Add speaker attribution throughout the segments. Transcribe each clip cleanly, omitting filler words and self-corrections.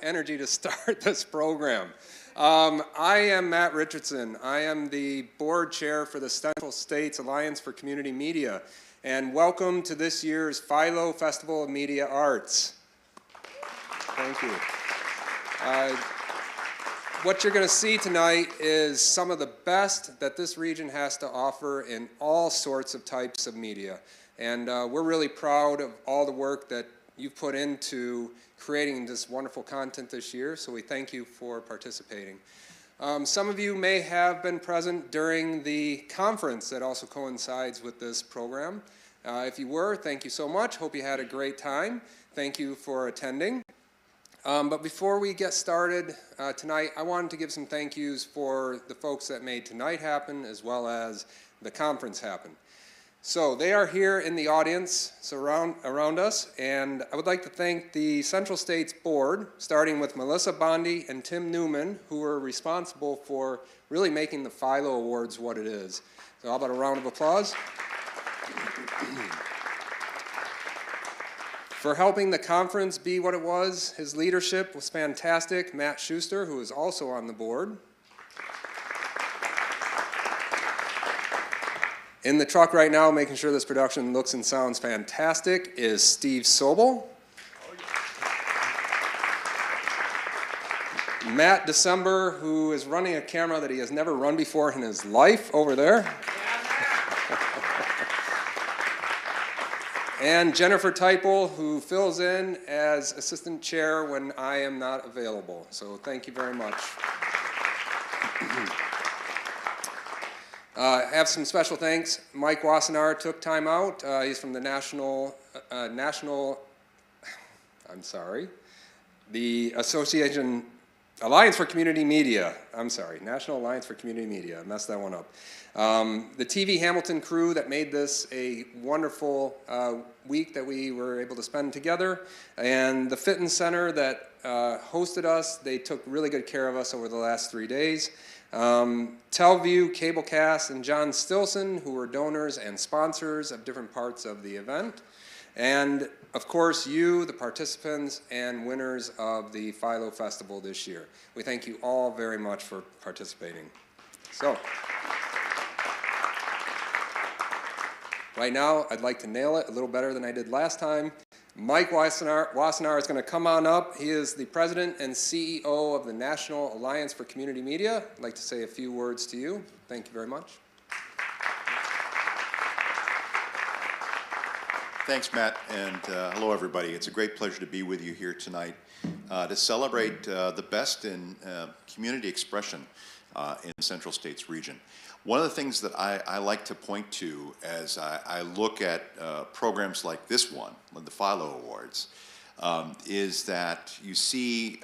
Speaker 1: energy to start this program. I am Matt Richardson. I am the board chair for the Central States Alliance for Community Media. And welcome to this year's Philo Festival of Media Arts. Thank you. What you're going to see tonight is some of the best that this region has to offer in all sorts of types of media. And we're really proud of all the work that you've put into creating this wonderful content this year, so we thank you for participating. Some of you may have been present during the conference that also coincides with this program. If you were, thank you so much. Hope you had a great time. Thank you for attending. But before we get started tonight, I wanted to give some thank yous for the folks that made tonight happen as well as the conference happen. So they are here in the audience around us, and I would like to thank the Central States Board, starting with Melissa Bondi and Tim Newman, who were responsible for really making the Philo Awards what it is. So how about a round of applause? For helping the conference be what it was, his leadership was fantastic. Matt Schuster, who is also on the board. In the truck right now, making sure this production looks and sounds fantastic, is Steve Sobel. Matt December, who is running a camera that he has never run before in his life over there. And Jennifer Teipel, who fills in as assistant chair when I am not available. So thank you very much. I have some special thanks. Mike Wassenaar took time out. He's from the the Alliance for Community Media. National Alliance for Community Media. I messed that one up. The TV Hamilton crew that made this a wonderful week that we were able to spend together, and the Fitton Center that hosted us. They took really good care of us over the last 3 days. Telview, Cablecast, and John Stilson, who were donors and sponsors of different parts of the event. And, of course, you, the participants and winners of the Philo Festival this year. We thank you all very much for participating. So, right now, I'd like to nail it a little better than I did last time. Mike Wassenaar is going to come on up. He is the president and CEO of the National Alliance for Community Media. I'd like to say a few words to you. Thank you very much.
Speaker 2: Thanks, Matt, and hello, everybody. It's a great pleasure to be with you here tonight to celebrate the best in community expression in the Central States region. One of the things that I like to point to as I look at programs like this one, the Philo Awards, is that you see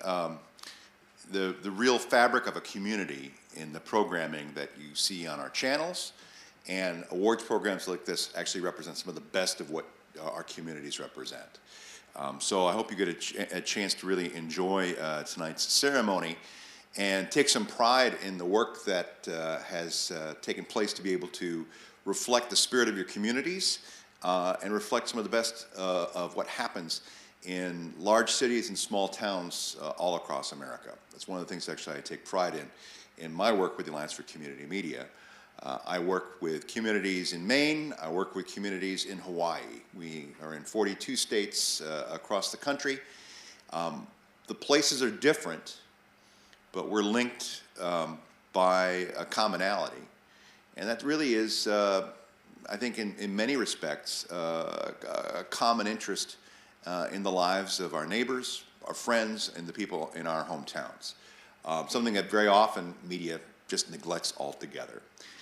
Speaker 2: the real fabric of a community in the programming that you see on our channels, and awards programs like this actually represent some of the best of what our communities represent. So I hope you get a chance to really enjoy tonight's ceremony and take some pride in the work that has taken place to be able to reflect the spirit of your communities and reflect some of the best of what happens in large cities and small towns all across America. That's one of the things actually I take pride in my work with the Alliance for Community Media. I work with communities in Maine. I work with communities in Hawaii. We are in 42 states across the country. The places are different, but we're linked by a commonality. And that really is, I think in many respects, a common interest in the lives of our neighbors, our friends, and the people in our hometowns. Something that very often media just neglects altogether.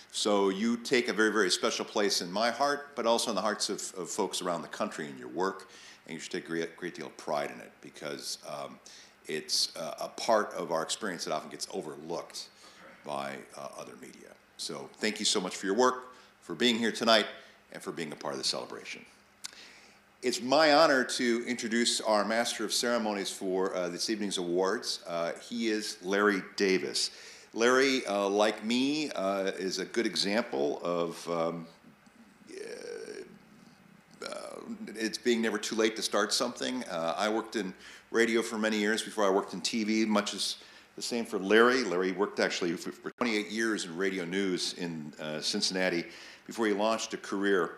Speaker 2: So you take a very, very special place in my heart, but also in the hearts of folks around the country in your work, and you should take a great deal of pride in it because it's a part of our experience that often gets overlooked by other media. So thank you so much for your work, for being here tonight, and for being a part of the celebration. It's my honor to introduce our Master of Ceremonies for this evening's awards. He is Larry Davis. Larry, like me, is a good example of it's being never too late to start something. I worked in radio for many years before I worked in TV, much as the same for Larry. Larry worked actually for 28 years in radio news in Cincinnati before he launched a career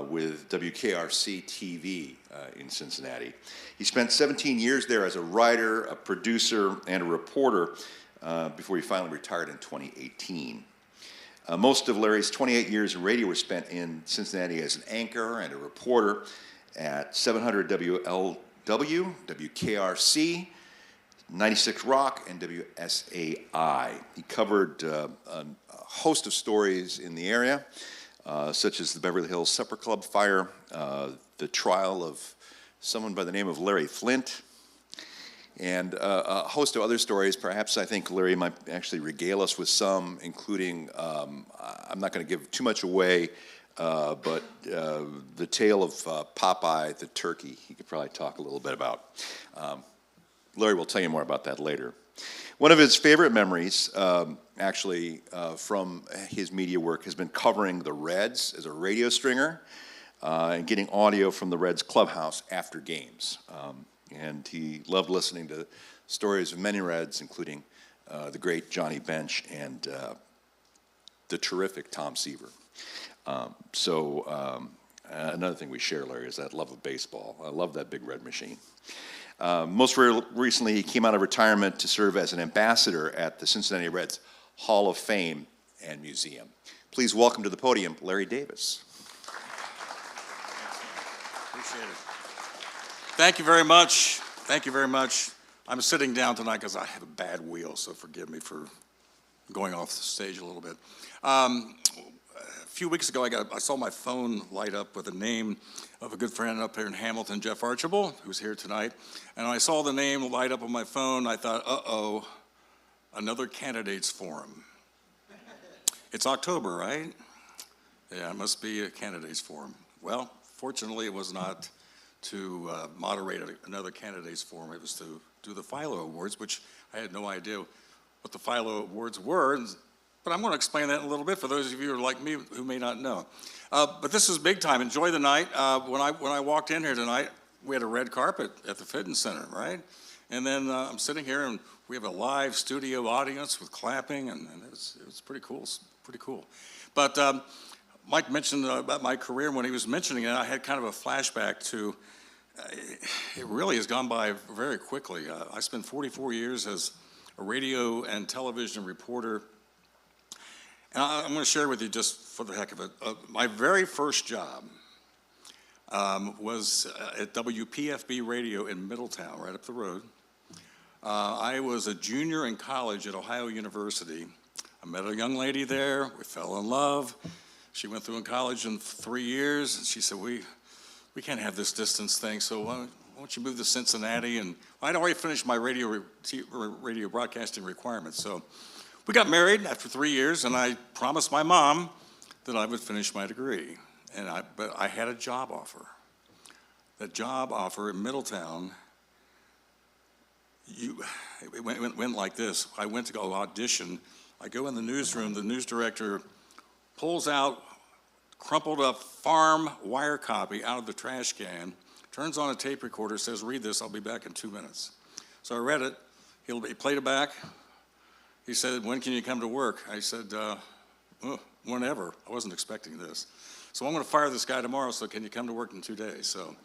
Speaker 2: with WKRC-TV in Cincinnati. He spent 17 years there as a writer, a producer, and a reporter before he finally retired in 2018. Most of Larry's 28 years in radio were spent in Cincinnati as an anchor and a reporter at 700 WLW, WKRC, 96 Rock, and WSAI. He covered a host of stories in the area, such as the Beverly Hills Supper Club fire, the trial of someone by the name of Larry Flint, and a host of other stories. Perhaps I think Larry might actually regale us with some, including, I'm not going to give too much away, but the tale of Popeye the turkey, he could probably talk a little bit about. Larry will tell you more about that later. One of his favorite memories, from his media work has been covering the Reds as a radio stringer and getting audio from the Reds clubhouse after games. And he loved listening to stories of many Reds, including the great Johnny Bench and the terrific Tom Seaver. Another thing we share, Larry, is that love of baseball. I love that big red machine. Most recently, he came out of retirement to serve as an ambassador at the Cincinnati Reds Hall of Fame and Museum. Please welcome to the podium, Larry Davis.
Speaker 3: Appreciate it. Thank you very much. Thank you very much. I'm sitting down tonight because I have a bad wheel, so forgive me for going off the stage a little bit. A few weeks ago, I saw my phone light up with the name of a good friend up here in Hamilton, Jeff Archibald, who's here tonight. And I saw the name light up on my phone. I thought, uh-oh, another candidates forum. It's October, right? Yeah, it must be a candidates forum. Well, fortunately, it was not to moderate another candidates forum. It was to do the Philo Awards, which I had no idea what the Philo Awards were. But I'm going to explain that in a little bit for those of you who are like me who may not know. But this is big time. Enjoy the night. When I walked in here tonight, we had a red carpet at the Fitton Center, right? And then I'm sitting here, and we have a live studio audience with clapping, and it was pretty cool. Pretty cool. But Mike mentioned about my career. When he was mentioning it, I had kind of a flashback to. It really has gone by very quickly. I spent 44 years as a radio and television reporter. And I'm going to share with you, just for the heck of it, my very first job was at WPFB Radio in Middletown, right up the road. I was a junior in college at Ohio University. I met a young lady there. We fell in love. She went through in college in 3 years. And she said, we can't have this distance thing, so why don't you move to Cincinnati? And I'd already finished my radio broadcasting requirements, so we got married after 3 years, and I promised my mom that I would finish my degree. But I had a job offer. That job offer in Middletown, it went like this. I went to go audition. I go in the newsroom. The news director pulls out crumpled up farm wire copy out of the trash can, turns on a tape recorder, says, "Read this, I'll be back in 2 minutes." So I read it. He played it back. He said, "When can you come to work?" I said, whenever. I wasn't expecting this. So I'm going to fire this guy tomorrow, so can you come to work in 2 days? So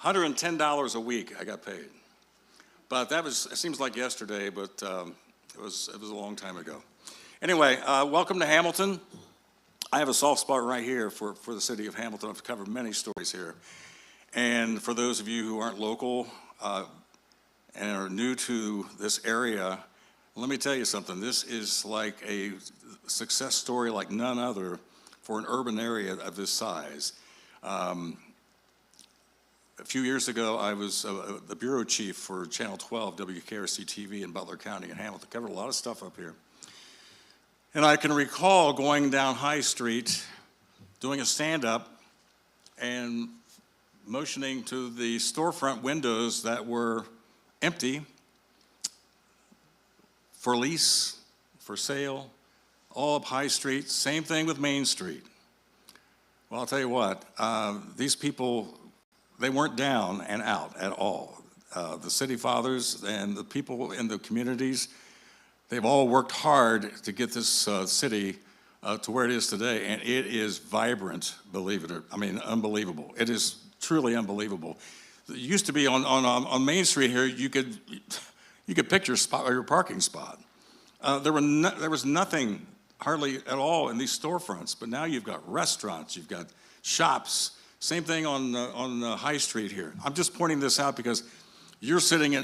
Speaker 3: $110 a week I got paid. But it seems like yesterday, but it was a long time ago. Anyway, welcome to Hamilton. I have a soft spot right here for the city of Hamilton. I've covered many stories here. And for those of you who aren't local and are new to this area, let me tell you something. This is like a success story like none other for an urban area of this size. A few years ago, I was the bureau chief for Channel 12, WKRC-TV in Butler County in Hamilton. Covered a lot of stuff up here. And I can recall going down High Street, doing a stand-up, and motioning to the storefront windows that were empty, for lease, for sale, all up High Street. Same thing with Main Street. Well, I'll tell you what, these people they weren't down and out at all. The city fathers and the people in the communities, they've all worked hard to get this city to where it is today, and it is vibrant, believe it or, I mean, unbelievable. It is truly unbelievable. It used to be on Main Street here, you could pick your spot or your parking spot. There was nothing hardly at all in these storefronts, but now you've got restaurants, you've got shops. Same thing on High Street here. I'm just pointing this out because you're visiting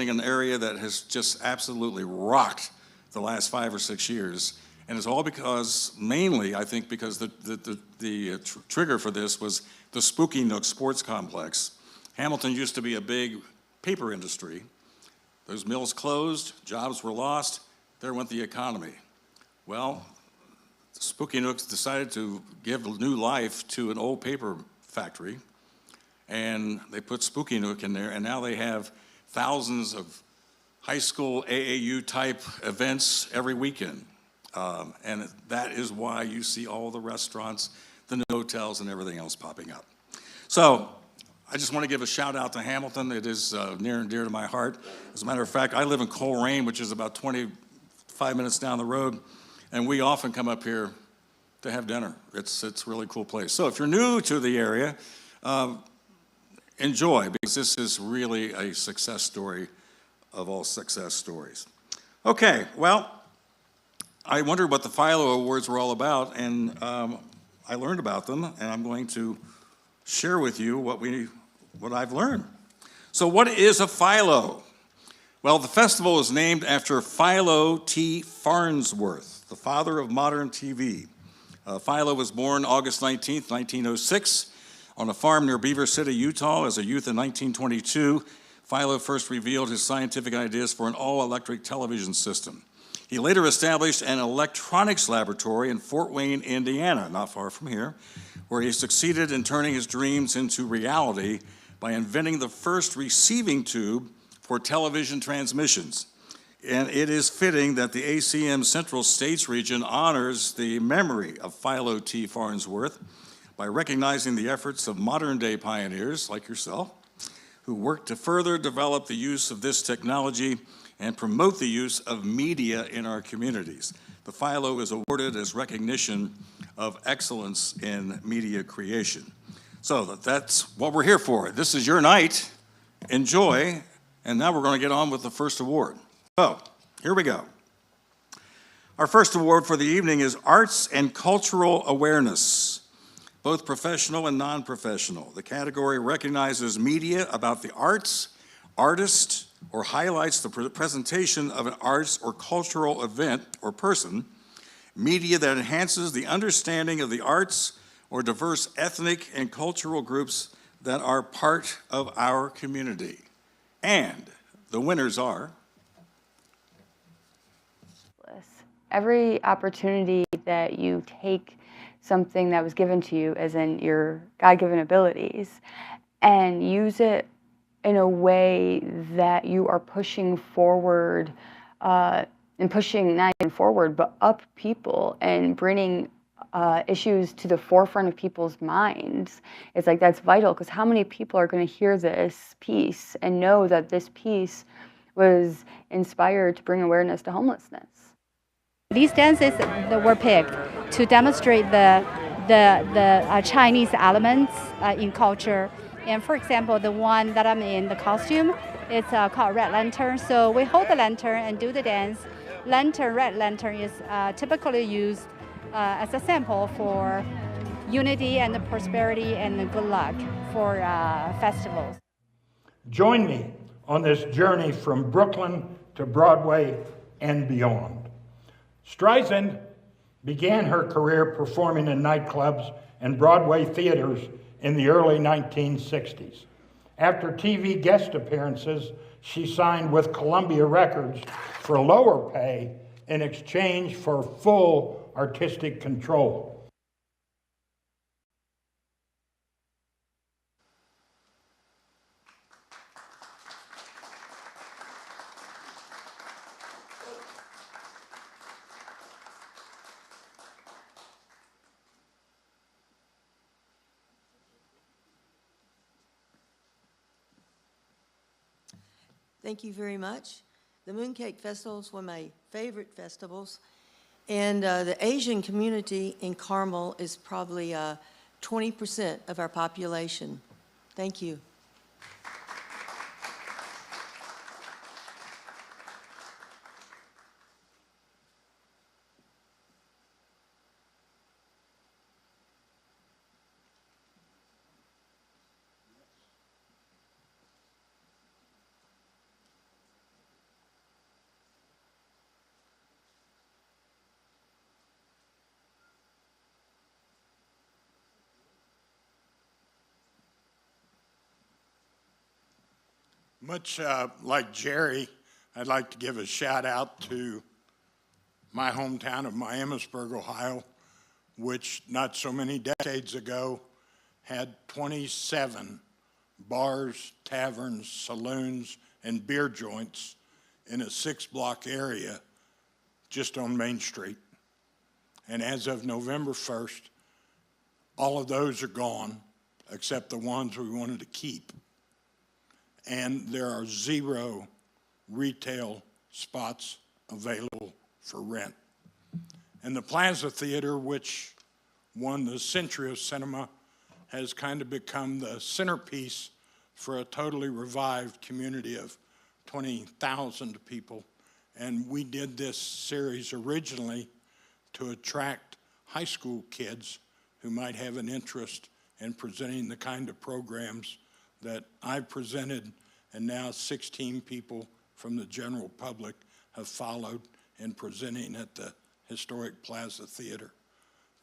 Speaker 3: an area that has just absolutely rocked the last 5 or 6 years, and it's all because, mainly, I think, because the trigger for this was the Spooky Nook Sports Complex. Hamilton used to be a big paper industry. Those mills closed, jobs were lost, there went the economy. Well, the Spooky Nooks decided to give new life to an old paper factory, and they put Spooky Nook in there, and now they have thousands of high school AAU type events every weekend. And that is why you see all the restaurants, the hotels, and everything else popping up. So I just want to give a shout out to Hamilton. It is near and dear to my heart. As a matter of fact, I live in Coleraine, which is about 25 minutes down the road, and we often come up here to have dinner. It's a really cool place. So if you're new to the area, enjoy, because this is really a success story of all success stories. Okay, well, I wondered what the Philo Awards were all about, and I learned about them, and I'm going to share with you what I've learned. So what is a Philo? Well, the festival is named after Philo T. Farnsworth, the father of modern TV. Philo was born August 19th, 1906, on a farm near Beaver City, Utah. As a youth in 1922, Philo first revealed his scientific ideas for an all-electric television system. He later established an electronics laboratory in Fort Wayne, Indiana, not far from here, where he succeeded in turning his dreams into reality by inventing the first receiving tube for television transmissions. And it is fitting that the ACM Central States region honors the memory of Philo T. Farnsworth by recognizing the efforts of modern-day pioneers like yourself, who worked to further develop the use of this technology and promote the use of media in our communities. The Philo is awarded as recognition of excellence in media creation. So that's what we're here for. This is your night. Enjoy. And now we're going to get on with the first award. So here we go. Our first award for the evening is Arts and Cultural Awareness, both professional and non-professional. The category recognizes media about the arts, artists, or highlights the presentation of an arts or cultural event or person, media that enhances the understanding of the arts or diverse ethnic and cultural groups that are part of our community. And the winners are...
Speaker 4: Every opportunity that you take something that was given to you, as in your God-given abilities, and use it in a way that you are pushing forward, and pushing not even forward, but up people and bringing issues to the forefront of people's minds. It's like, that's vital, because how many people are going to hear this piece and know that this piece was inspired to bring awareness to homelessness?
Speaker 5: These dances that were picked to demonstrate the Chinese elements in culture. And for example, the one that I'm in, the costume, it's called Red Lantern. So we hold the lantern and do the dance. Red lantern is typically used as a sample for unity and prosperity and good luck for festivals.
Speaker 6: Join me on this journey from Brooklyn to Broadway and beyond. Streisand began her career performing in nightclubs and Broadway theaters in the early 1960s. After TV guest appearances, she signed with Columbia Records for lower pay in exchange for full artistic control.
Speaker 7: Thank you very much. The Mooncake Festival is one of my favorite festivals. And the Asian community in Carmel is probably 20% of our population. Thank you.
Speaker 6: Much like Jerry, I'd like to give a shout out to my hometown of Miamisburg, Ohio, which not so many decades ago had 27 bars, taverns, saloons, and beer joints in a 6-block area just on Main Street. And as of November 1st, all of those are gone except the ones we wanted to keep. And there are 0 retail spots available for rent. And the Plaza Theater, which won the Century of Cinema, has kind of become the centerpiece for a totally revived community of 20,000 people. And we did this series originally to attract high school kids who might have an interest in presenting the kind of programs that I've presented, and now 16 people from the general public have followed in presenting at the historic Plaza Theater.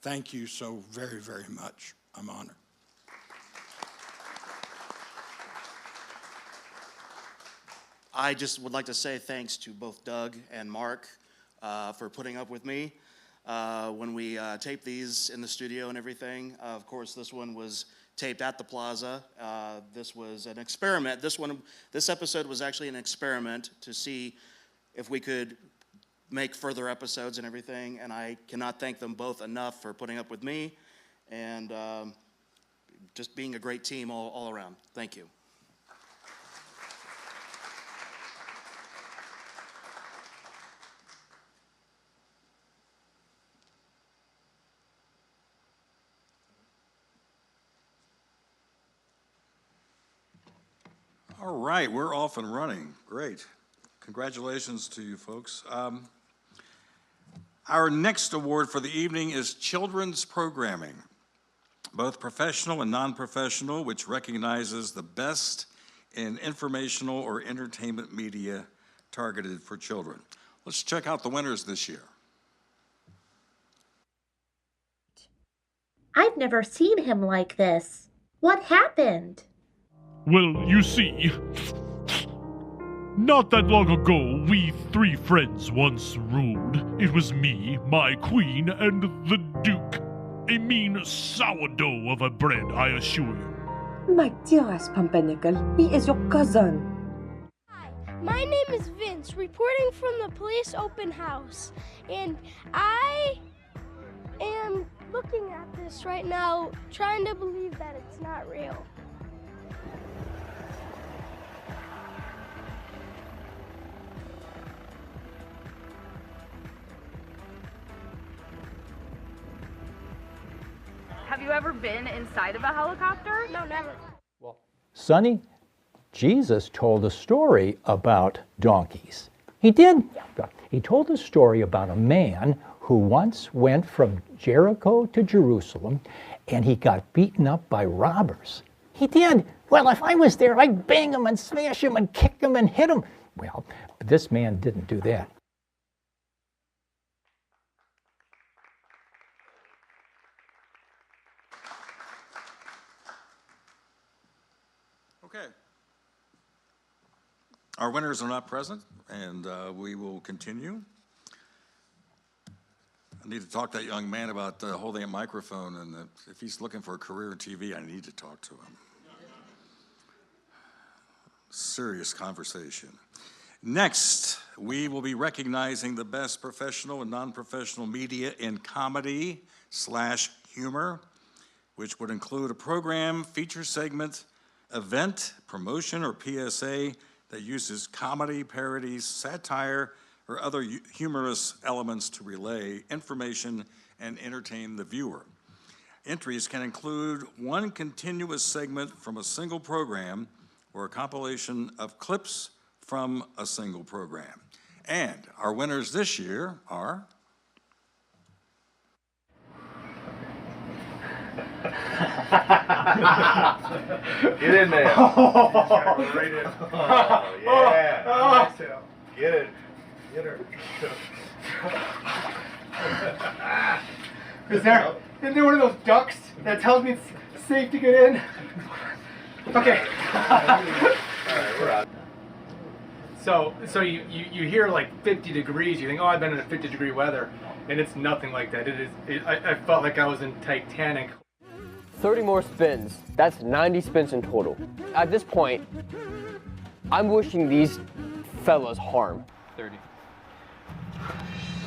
Speaker 6: Thank you so very, very much. I'm honored.
Speaker 8: I just would like to say thanks to both Doug and Mark for putting up with me when we taped these in the studio and everything. Of course, this one was taped at the Plaza. This was an experiment. This episode was actually an experiment to see if we could make further episodes and everything, and I cannot thank them both enough for putting up with me and just being a great team all around. Thank you.
Speaker 3: All right, we're off and running. Great. Congratulations to you folks. Our next award for the evening is Children's Programming, both professional and non-professional, which recognizes the best in informational or entertainment media targeted for children. Let's check out the winners this year.
Speaker 9: I've never seen him like this. What happened?
Speaker 10: Well, you see, not that long ago, we 3 friends once ruled. It was me, my queen, and the Duke. A mean sourdough of a bread, I assure you.
Speaker 11: My dearest Pumpernickel, he is your cousin.
Speaker 12: Hi, my name is Vince, reporting from the police open house. And I am looking at this right now, trying to believe that it's not real.
Speaker 13: Have you ever been inside of a helicopter?
Speaker 12: No, never.
Speaker 14: Well, Sonny, Jesus told a story about donkeys. He did. He told a story about a man who once went from Jericho to Jerusalem, and he got beaten up by robbers. He did. Well, if I was there, I'd bang him and smash him and kick him and hit him. Well, but this man didn't do that.
Speaker 3: Okay. Our winners are not present, and we will continue. I need to talk to that young man about holding a microphone, and if he's looking for a career in TV, I need to talk to him. Serious conversation. Next, we will be recognizing the best professional and non-professional media in comedy/humor, which would include a program, feature segment, event, promotion, or PSA that uses comedy, parodies, satire, or other humorous elements to relay information and entertain the viewer. Entries can include one continuous segment from a single program or a compilation of clips from a single program. And our winners this year are...
Speaker 15: Get in there. Oh, right in. Oh, yeah. Nice. Get it. Get her.
Speaker 16: Isn't there one of those ducks that tells me it's safe to get in? Okay.
Speaker 15: Alright, we're out.
Speaker 16: So you hear like 50 degrees, you think, oh, I've been in a 50-degree weather, and it's nothing like that. I felt like I was in Titanic.
Speaker 17: 30 more spins. That's 90 spins in total. At this point, I'm wishing these fellas harm.
Speaker 16: 30.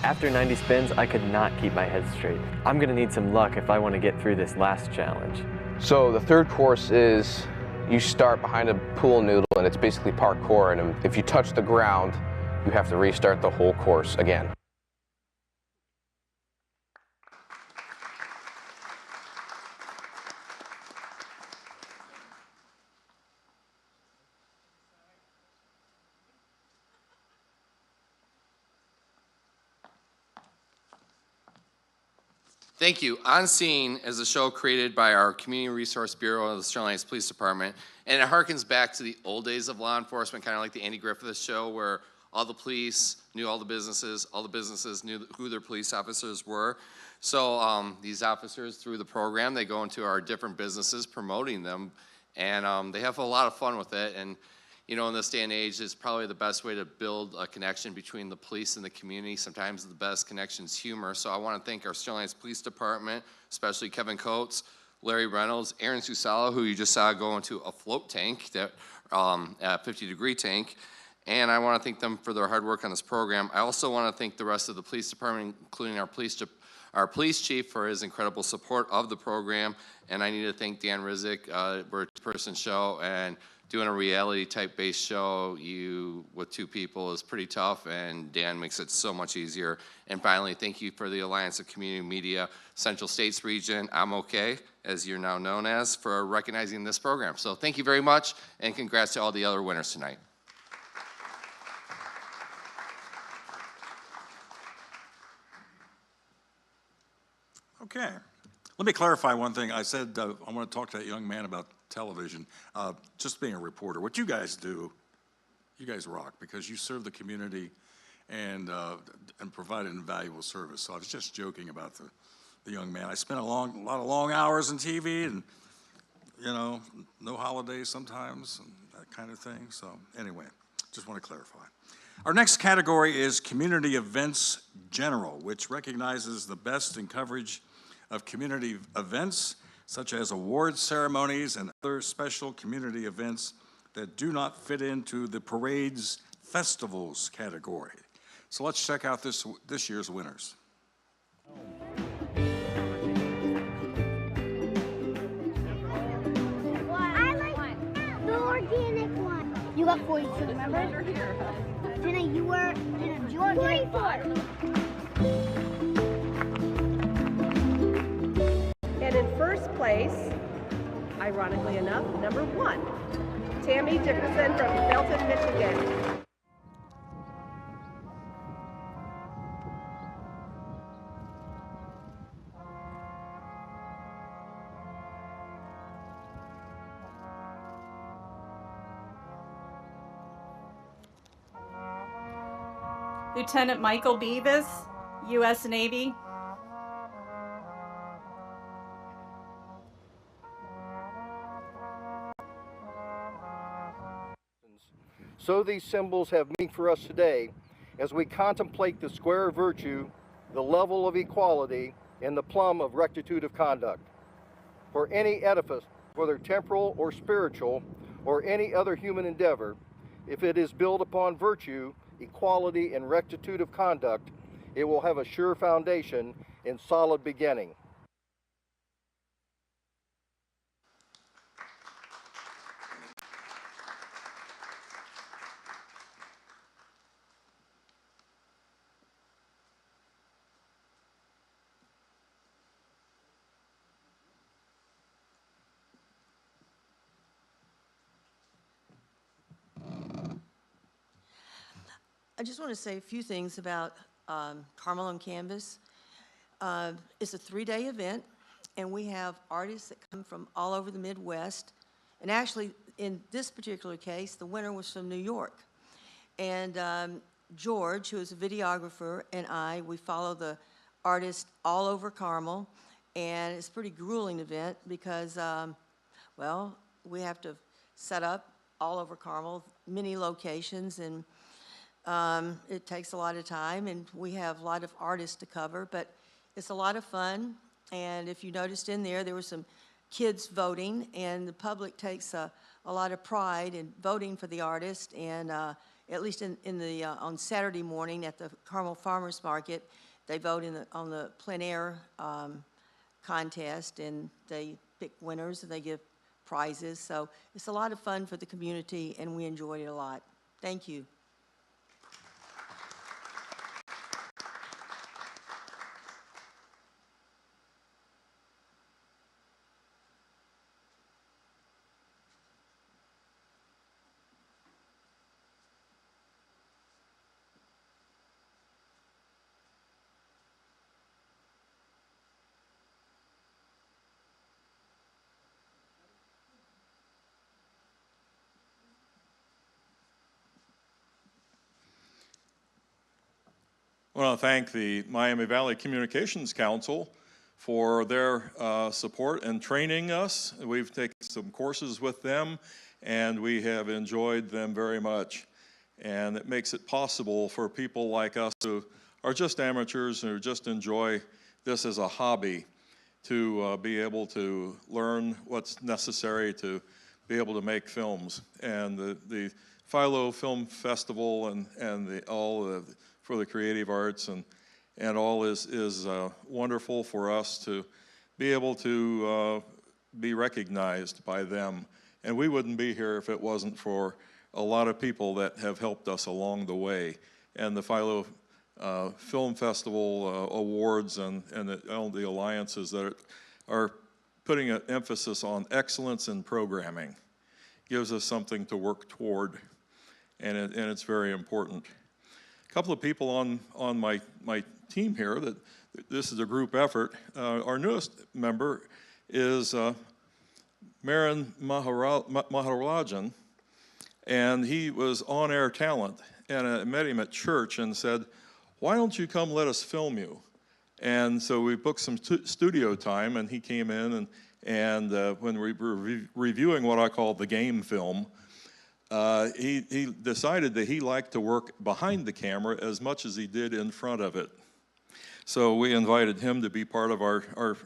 Speaker 18: After 90 spins, I could not keep my head straight. I'm gonna need some luck if I want to get through this last challenge.
Speaker 19: So the third course is you start behind a pool noodle, and it's basically parkour, and if you touch the ground, you have to restart the whole course again.
Speaker 20: Thank you. On Scene is a show created by our Community Resource Bureau of the Sterling Heights Police Department, and it harkens back to the old days of law enforcement, kind of like the Andy Griffith show, where all the police knew all the businesses knew who their police officers were. So these officers, through the program, they go into our different businesses promoting them, and they have a lot of fun with it. And you know, in this day and age, it's probably the best way to build a connection between the police and the community. Sometimes the best connection is humor. So I want to thank our Sterling Heights Police Department, especially Kevin Coates, Larry Reynolds, Aaron Susala, who you just saw go into a float tank, that a 50-degree tank. And I want to thank them for their hard work on this program. I also want to thank the rest of the police department, including our police chief, for his incredible support of the program. And I need to thank Dan Rizek. We're a two-person show, and doing a reality type based show with two people is pretty tough, and Dan makes it so much easier. And finally, thank you for the Alliance of Community Media Central States Region, I'm OK, as you're now known as, for recognizing this program. So thank you very much, and congrats to all the other winners tonight.
Speaker 3: Okay. Let me clarify one thing. I said I want to talk to that young man about television. Just being a reporter, what you guys do, you guys rock, because you serve the community and provide an invaluable service. So I was just joking about the young man. I spent a lot of long hours in TV, and you know, no holidays sometimes, and that kind of thing. So anyway, just want to clarify. Our next category is Community Events General, which recognizes the best in coverage of community events, such as award ceremonies and other special community events that do not fit into the parades, festivals category. So let's check out this year's winners.
Speaker 12: I like the organic one. You got 42, remember? Jenna, you were 44.
Speaker 21: And in first place, ironically enough, number 1, Tammy Dickerson from Belton, Michigan.
Speaker 22: Lieutenant Michael Beavis, U.S. Navy.
Speaker 23: So these symbols have meaning for us today as we contemplate the square of virtue, the level of equality, and the plumb of rectitude of conduct. For any edifice, whether temporal or spiritual, or any other human endeavor, if it is built upon virtue, equality, and rectitude of conduct, it will have a sure foundation and solid beginning.
Speaker 7: I just want to say a few things about Carmel on Canvas. It's a 3-day event, and we have artists that come from all over the Midwest. And actually, in this particular case, the winner was from New York. And George, who is a videographer, and we follow the artists all over Carmel. And it's a pretty grueling event because, well, we have to set up all over Carmel, many locations, and it takes a lot of time, and we have a lot of artists to cover, but it's a lot of fun. And if you noticed in there, there were some kids voting, and the public takes a lot of pride in voting for the artist. And at least on Saturday morning at the Carmel Farmers Market, they vote on the plein air contest, and they pick winners and they give prizes. So it's a lot of fun for the community, and we enjoyed it a lot. Thank you.
Speaker 1: I want to thank the Miami Valley Communications Council for their support and training us. We've taken some courses with them, and we have enjoyed them very much. And it makes it possible for people like us who are just amateurs and who just enjoy this as a hobby to be able to learn what's necessary to be able to make films. And the Philo Film Festival and all for the creative arts and all is wonderful for us to be able to be recognized by them. And we wouldn't be here if it wasn't for a lot of people that have helped us along the way. And the Philo Film Festival awards and all the alliances that are putting an emphasis on excellence in programming gives us something to work toward, and it's very important. A couple of people on my team here, that this is a group effort. Our newest member is Marin Maharajan, and he was on-air talent, and I met him at church and said, "Why don't you come let us film you?" And so we booked some studio time, and he came in, and when we were reviewing what I call the game film, he decided that he liked to work behind the camera as much as he did in front of it. So we invited him to be part of our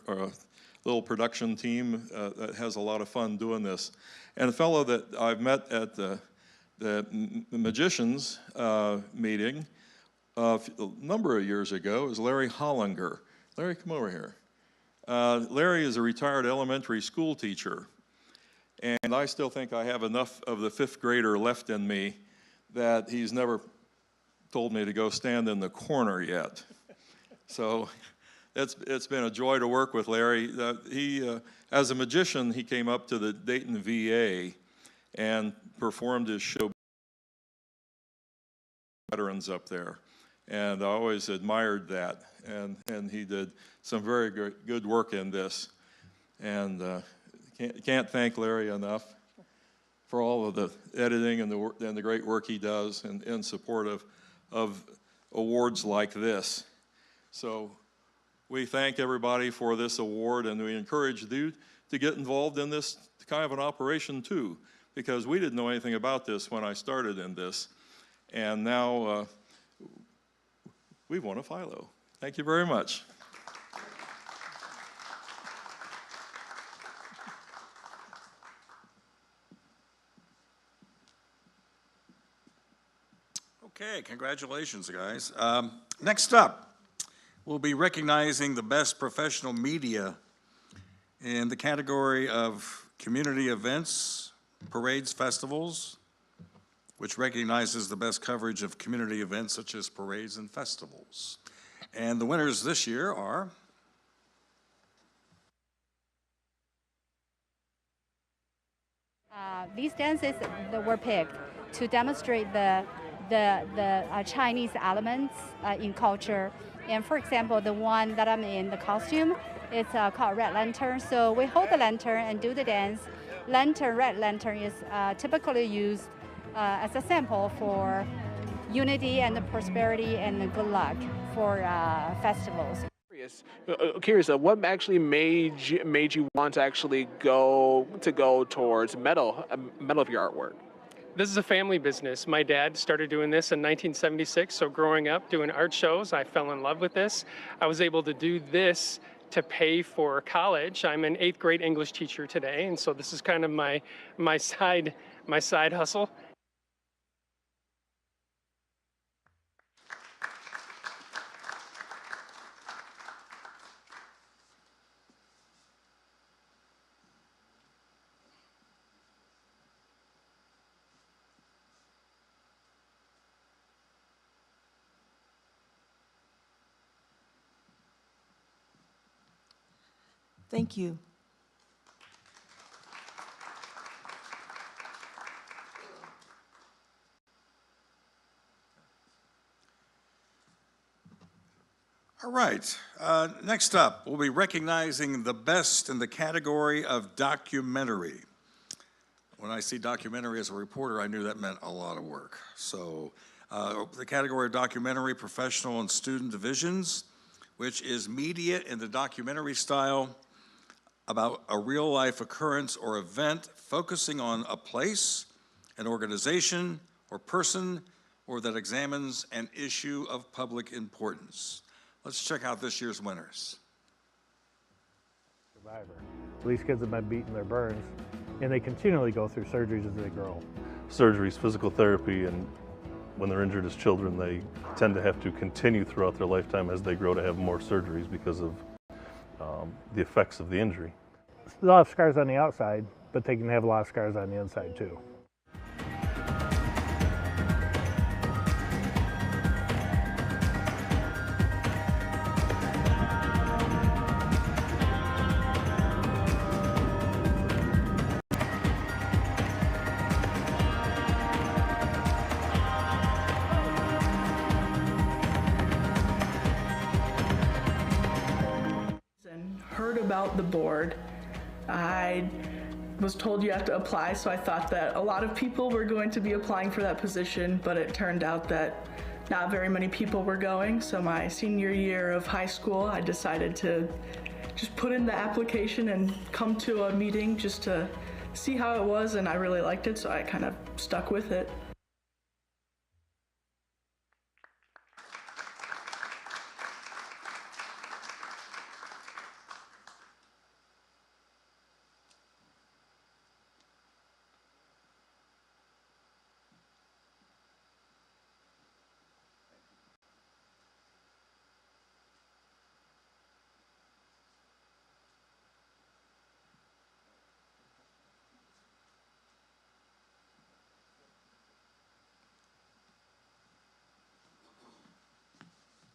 Speaker 1: little production team that has a lot of fun doing this. And a fellow that I've met at the Magicians meeting a number of years ago is Larry Hollinger. Larry, come over here. Larry is a retired elementary school teacher. And I still think I have enough of the fifth grader left in me that he's never told me to go stand in the corner yet. So it's been a joy to work with Larry. As a magician, he came up to the Dayton VA and performed his show veterans up there. And I always admired that. And he did some very good work in this. And can't thank Larry enough for all of the editing and the great work he does in support of awards like this. So we thank everybody for this award, and we encourage you to get involved in this kind of an operation too, because we didn't know anything about this when I started in this, and now we've won a Philo. Thank you very much.
Speaker 3: Okay, congratulations, guys. Next up, we'll be recognizing the best professional media in the category of community events, parades, festivals, which recognizes the best coverage of community events such as parades and festivals. And the winners this year are
Speaker 5: these dances that were picked to demonstrate the Chinese elements in culture. And for example, the one that I'm in, the costume, it's called Red Lantern. So we hold the lantern and do the dance. Red lantern is typically used as a sample for unity and prosperity and good luck for festivals.
Speaker 2: Curious, what actually made you want to actually go towards metal of your artwork?
Speaker 4: This is a family business. My dad started doing this in 1976, so growing up doing art shows, I fell in love with this. I was able to do this to pay for college. I'm an 8th grade English teacher today, and so this is kind of my side hustle.
Speaker 7: Thank you.
Speaker 3: All right, next up, we'll be recognizing the best in the category of documentary. When I see documentary as a reporter, I knew that meant a lot of work. So the category of documentary, professional and student divisions, which is media in the documentary style about a real-life occurrence or event focusing on a place, an organization, or person, or that examines an issue of public importance. Let's check out this year's winners.
Speaker 6: Survivor. These kids have been beating their burns, and they continually go through surgeries as they grow.
Speaker 24: Surgeries, physical therapy, and when they're injured as children, they tend to have to continue throughout their lifetime as they grow to have more surgeries because of the effects of the injury.
Speaker 6: They'll have scars on the outside, but they can have a lot of scars on the inside too.
Speaker 25: Heard about the board. I was told you have to apply, so I thought that a lot of people were going to be applying for that position, but it turned out that not very many people were going. So my senior year of high school, I decided to just put in the application and come to a meeting just to see how it was, and I really liked it, so I kind of stuck with it.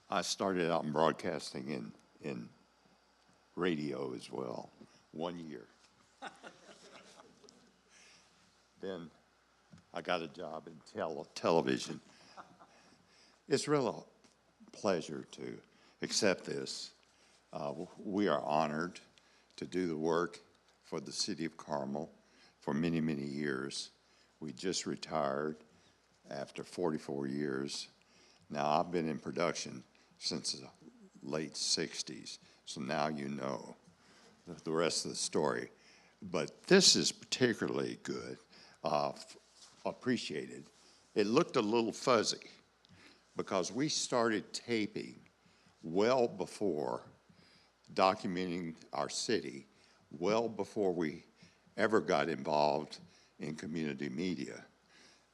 Speaker 26: I started out in broadcasting in radio as well, 1 year. Then I got a job in television. It's really a pleasure to accept this. We are honored to do the work for the city of Carmel for many, many years. We just retired after 44 years. Now, I've been in production since the late 60s, so now you know the rest of the story. But this is particularly good, appreciated. It looked a little fuzzy because we started taping well before documenting our city, well before we ever got involved in community media.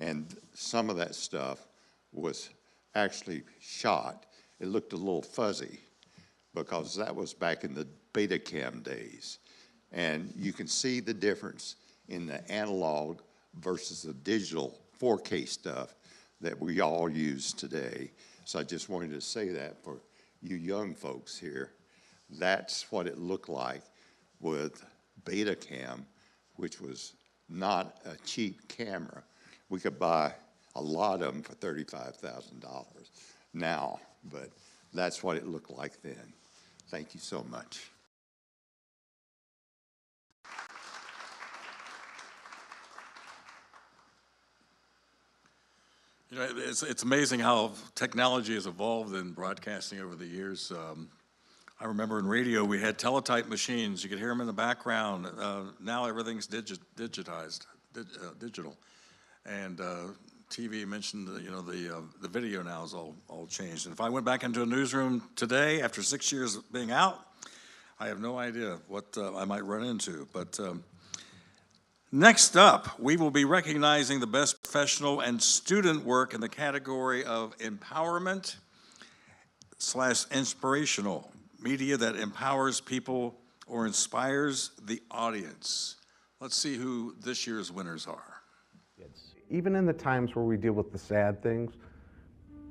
Speaker 26: And some of that stuff was actually shot. It looked a little fuzzy because that was back in the Betacam days. And you can see the difference in the analog versus the digital 4K stuff that we all use today. So I just wanted to say that for you young folks here. That's what it looked like with Betacam, which was not a cheap camera. We could buy a lot of them for $35,000 now, but that's what it looked like then. Thank you so much.
Speaker 3: You know, it's amazing how technology has evolved in broadcasting over the years. I remember in radio we had teletype machines. You could hear them in the background. Now everything's digitized, digital. And TV, you mentioned, the video now is all changed. And if I went back into a newsroom today after 6 years of being out, I have no idea what I might run into. But next up, we will be recognizing the best professional and student work in the category of empowerment/inspirational media that empowers people or inspires the audience. Let's see who this year's winners are.
Speaker 8: Even in the times where we deal with the sad things,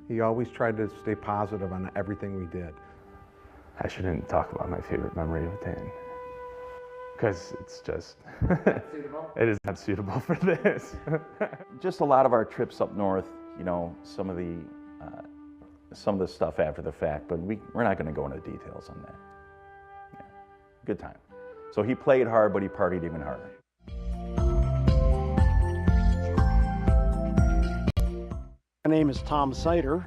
Speaker 8: he always tried to stay positive on everything we did.
Speaker 9: I shouldn't talk about my favorite memory of Dan, because it's just, it is not suitable for this.
Speaker 10: Just a lot of our trips up north, some of the stuff after the fact, but we're not going to go into details on that. Yeah. Good time. So he played hard, but he partied even harder.
Speaker 11: My name is Tom Sider,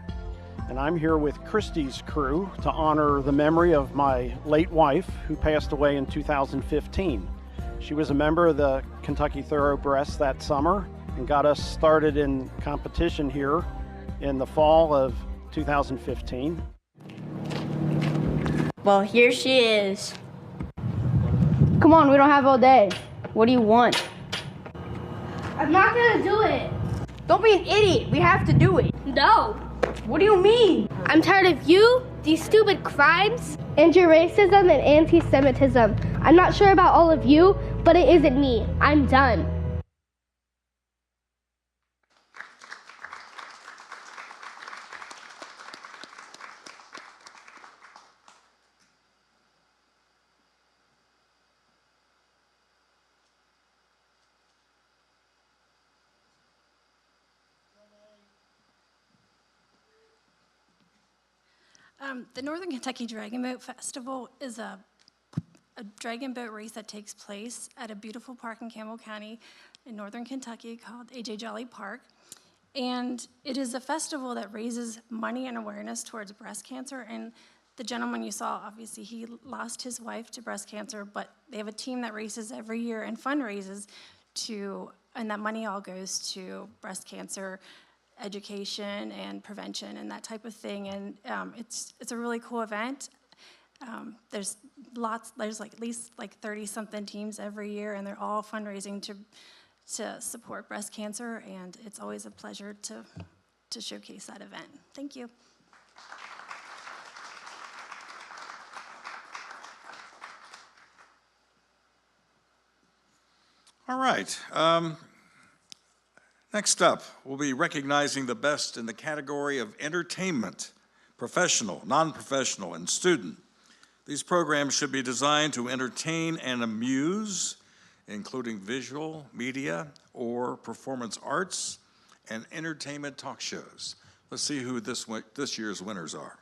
Speaker 11: and I'm here with Christie's crew to honor the memory of my late wife, who passed away in 2015. She was a member of the Kentucky Thoroughbreds that summer and got us started in competition here in the fall of 2015.
Speaker 13: Well, here she is. Come on, we don't have all day. What do you want?
Speaker 12: I'm not gonna do it.
Speaker 13: Don't be an idiot. We have to do it.
Speaker 12: No.
Speaker 13: What do you mean?
Speaker 12: I'm tired of you, these stupid crimes, and your racism and anti-Semitism. I'm not sure about all of you, but it isn't me. I'm done.
Speaker 14: The Northern Kentucky Dragon Boat Festival is a dragon boat race that takes place at a beautiful park in Campbell County in Northern Kentucky called A.J. Jolly Park. And it is a festival that raises money and awareness towards breast cancer. And the gentleman you saw, obviously, he lost his wife to breast cancer, but they have a team that races every year and fundraises and that money all goes to breast cancer education and prevention and that type of thing, and it's a really cool event. There's at least 30-something teams every year, and they're all fundraising to support breast cancer, and it's always a pleasure to showcase that event. Thank you.
Speaker 3: All right. Next up, we'll be recognizing the best in the category of entertainment, professional, non-professional, and student. These programs should be designed to entertain and amuse, including visual, media, or performance arts, and entertainment talk shows. Let's see who this year's winners are.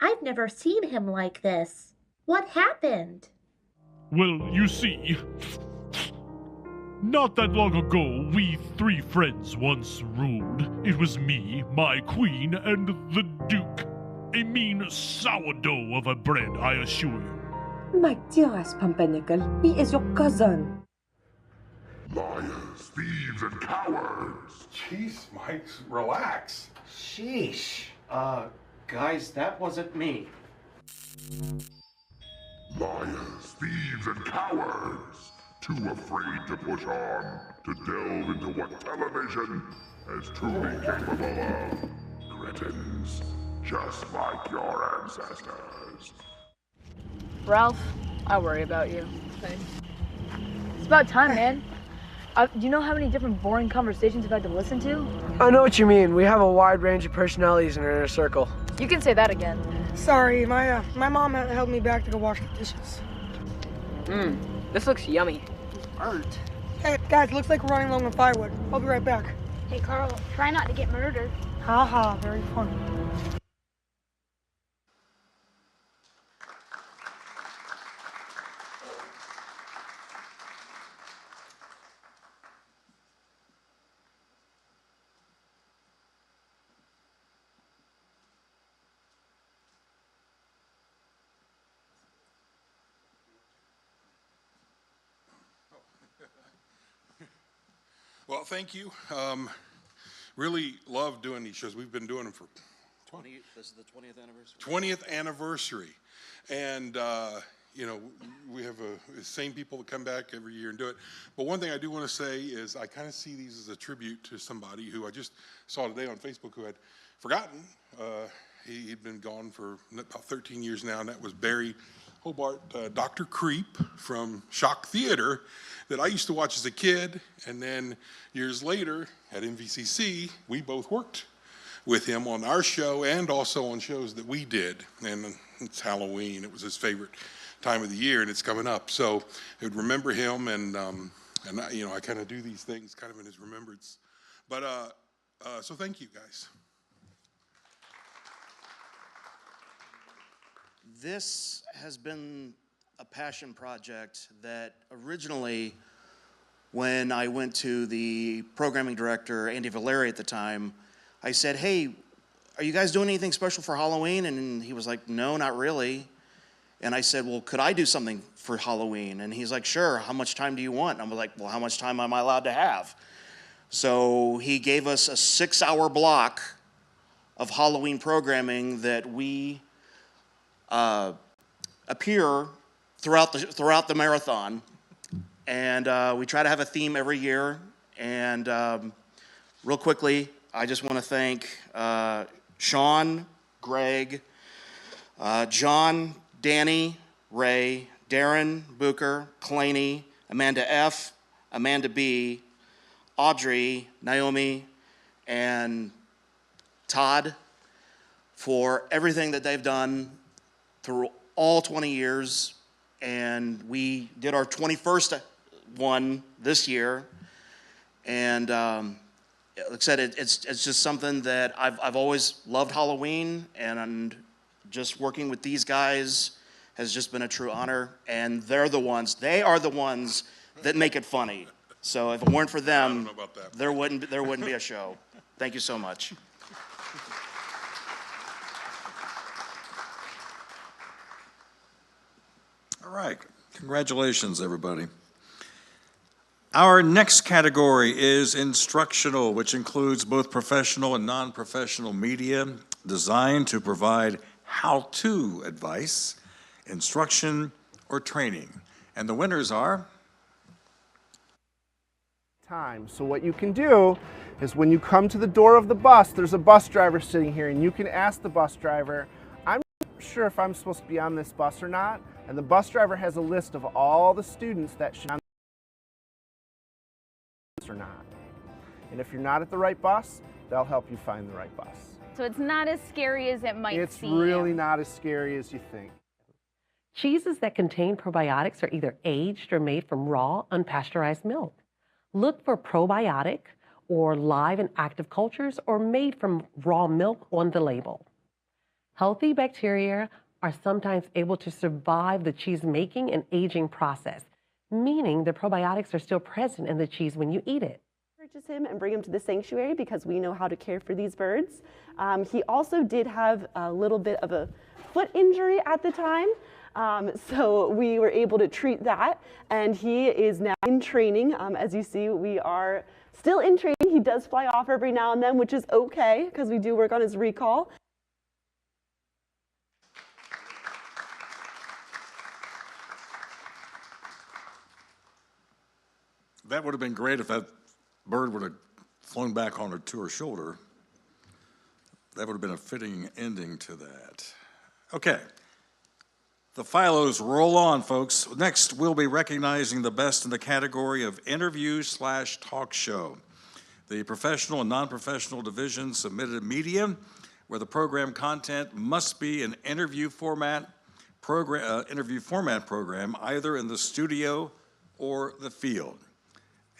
Speaker 27: I've never seen him like this. What happened?
Speaker 28: Well, you see, not that long ago, we three friends once ruled. It was me, my queen, and the Duke. A mean sourdough of a bread, I assure you.
Speaker 29: My dearest Pumpernickel, he is your cousin.
Speaker 30: Liars, thieves, and cowards.
Speaker 31: Jeez, Mike, relax.
Speaker 32: Sheesh. Guys, that wasn't me.
Speaker 30: Liars, thieves, and cowards. Too afraid to push on, to delve into what television as truly capable of cretins, just like your ancestors.
Speaker 1: Ralph, I worry about you. It's about time, man. Do you know how many different boring conversations I've had to listen to?
Speaker 2: I know what you mean. We have a wide range of personalities in our inner circle.
Speaker 1: You can say that again.
Speaker 5: Sorry, my mom held me back to go wash the dishes.
Speaker 1: This looks yummy.
Speaker 5: Burnt. Hey, guys, looks like we're running low on firewood. I'll be right back.
Speaker 12: Hey, Carl, try not to get murdered.
Speaker 5: Haha, very funny.
Speaker 31: Well, thank you. Really love doing these shows. We've been doing them for
Speaker 15: 20. This is the 20th anniversary.
Speaker 31: 20th anniversary. And, you know, we have the same people that come back every year and do it. But one thing I do want to say is I kind of see these as a tribute to somebody who I just saw today on Facebook who had forgotten. He'd been gone for about 13 years now, and that was Barry Hobart, Dr. Creep from Shock Theater that I used to watch as a kid, and then years later at MVCC, we both worked with him on our show and also on shows that we did. And it's Halloween, it was his favorite time of the year, and it's coming up. So I would remember him, and I, you know, I kind of do these things kind of in his remembrance. But so thank you guys.
Speaker 15: This has been a passion project that originally, when I went to the programming director, Andy Valeri at the time, I said, hey, are you guys doing anything special for Halloween? And he was like, no, not really. And I said, well, could I do something for Halloween? And he's like, sure, how much time do you want? And I'm like, well, how much time am I allowed to have? So he gave us a 6-hour block of Halloween programming that we appear throughout the marathon, and we try to have a theme every year. And real quickly, I just want to thank Sean, Greg, John, Danny, Ray, Darren, Booker, Claney, Amanda F., Amanda B., Audrey, Naomi, and Todd for everything that they've done through all 20 years. And we did our 21st one this year. And like I said, it's just something that I've always loved Halloween, and just working with these guys has just been a true honor. And they are the ones that make it funny. So if it weren't for them, there wouldn't be a show. Thank you so much.
Speaker 3: All right, congratulations, everybody. Our next category is instructional, which includes both professional and non-professional media designed to provide how-to advice, instruction, or training. And the winners are?
Speaker 16: Time. So what you can do is when you come to the door of the bus, there's a bus driver sitting here, and you can ask the bus driver, I'm not sure if I'm supposed to be on this bus or not. And the bus driver has a list of all the students that should be on the bus or not. And if you're not at the right bus, they'll help you find the right bus.
Speaker 17: So it's not as scary as it might seem.
Speaker 16: It's really not as scary as you think.
Speaker 18: Cheeses that contain probiotics are either aged or made from raw, unpasteurized milk. Look for probiotic or live and active cultures or made from raw milk on the label. Healthy bacteria are sometimes able to survive the cheese making and aging process, meaning the probiotics are still present in the cheese when you eat it.
Speaker 19: Purchase him and bring him to the sanctuary because we know how to care for these birds. He also did have a little bit of a foot injury at the time, so we were able to treat that, and he is now in training. As you see, we are still in training. He does fly off every now and then, which is okay because we do work on his recall.
Speaker 3: That would have been great if that bird would have flown back to her shoulder. That would have been a fitting ending to that. Okay. The Philos roll on, folks. Next, we'll be recognizing the best in the category of interview/talk show. The professional and non-professional division submitted media, where the program content must be an interview format program, either in the studio or the field.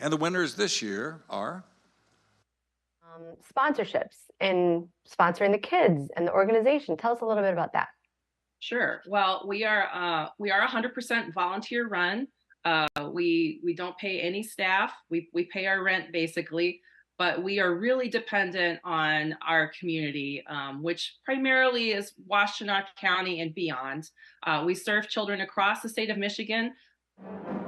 Speaker 3: And the winners this year are
Speaker 4: sponsorships and sponsoring the kids and the organization. Tell us a little bit about that.
Speaker 6: Sure. Well, we are 100% volunteer run. We don't pay any staff. We pay our rent basically, but we are really dependent on our community, which primarily is Washtenaw County and beyond. We serve children across the state of Michigan.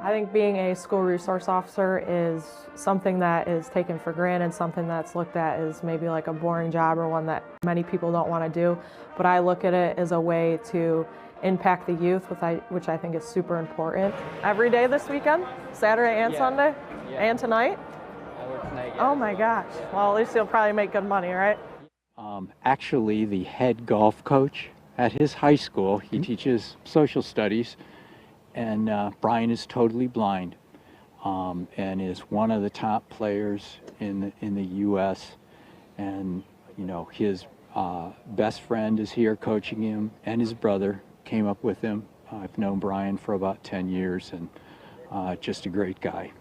Speaker 7: I think being a school resource officer is something that is taken for granted, something that's looked at as maybe like a boring job or one that many people don't want to do. But I look at it as a way to impact the youth, which I think is super important. Every day this weekend, Saturday and Sunday, and tonight?
Speaker 8: I work tonight.
Speaker 7: Oh my gosh. Well, at least you'll probably make good money, right?
Speaker 8: Actually, the head golf coach at his high school, he teaches social studies, and Brian is totally blind and is one of the top players in the U.S. And you know, his best friend is here coaching him, and his brother came up with him. I've known Brian for about 10 years, and just a great guy.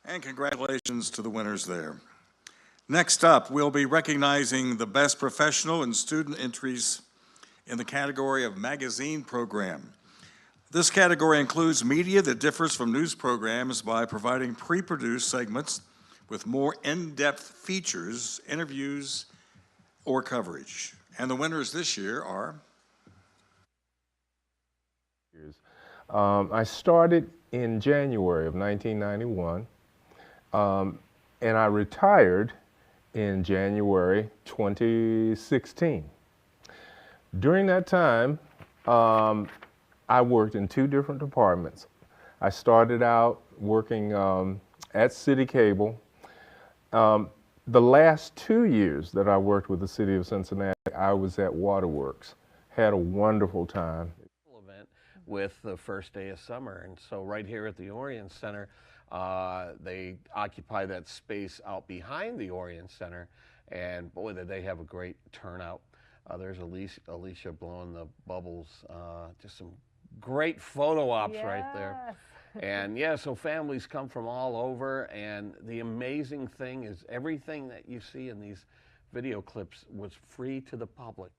Speaker 3: And congratulations to the winners there. Next up, we'll be recognizing the best professional and student entries in the category of magazine program. This category includes media that differs from news programs by providing pre-produced segments with more in-depth features, interviews, or coverage. And the winners this year are?
Speaker 9: I started in January of 1991, and I retired in January 2016. During that time, I worked in 2 different departments. I started out working at City Cable. The last 2 years that I worked with the City of Cincinnati, I was at Waterworks. Had a wonderful time.
Speaker 20: Event with the first day of summer, and so right here at the Orient Center, they occupy that space out behind the Orient Center, and boy, did they have a great turnout. There's Alicia blowing the bubbles, just some great photo ops right there. And yeah, so families come from all over, and the amazing thing is everything that you see in these video clips was free to the public.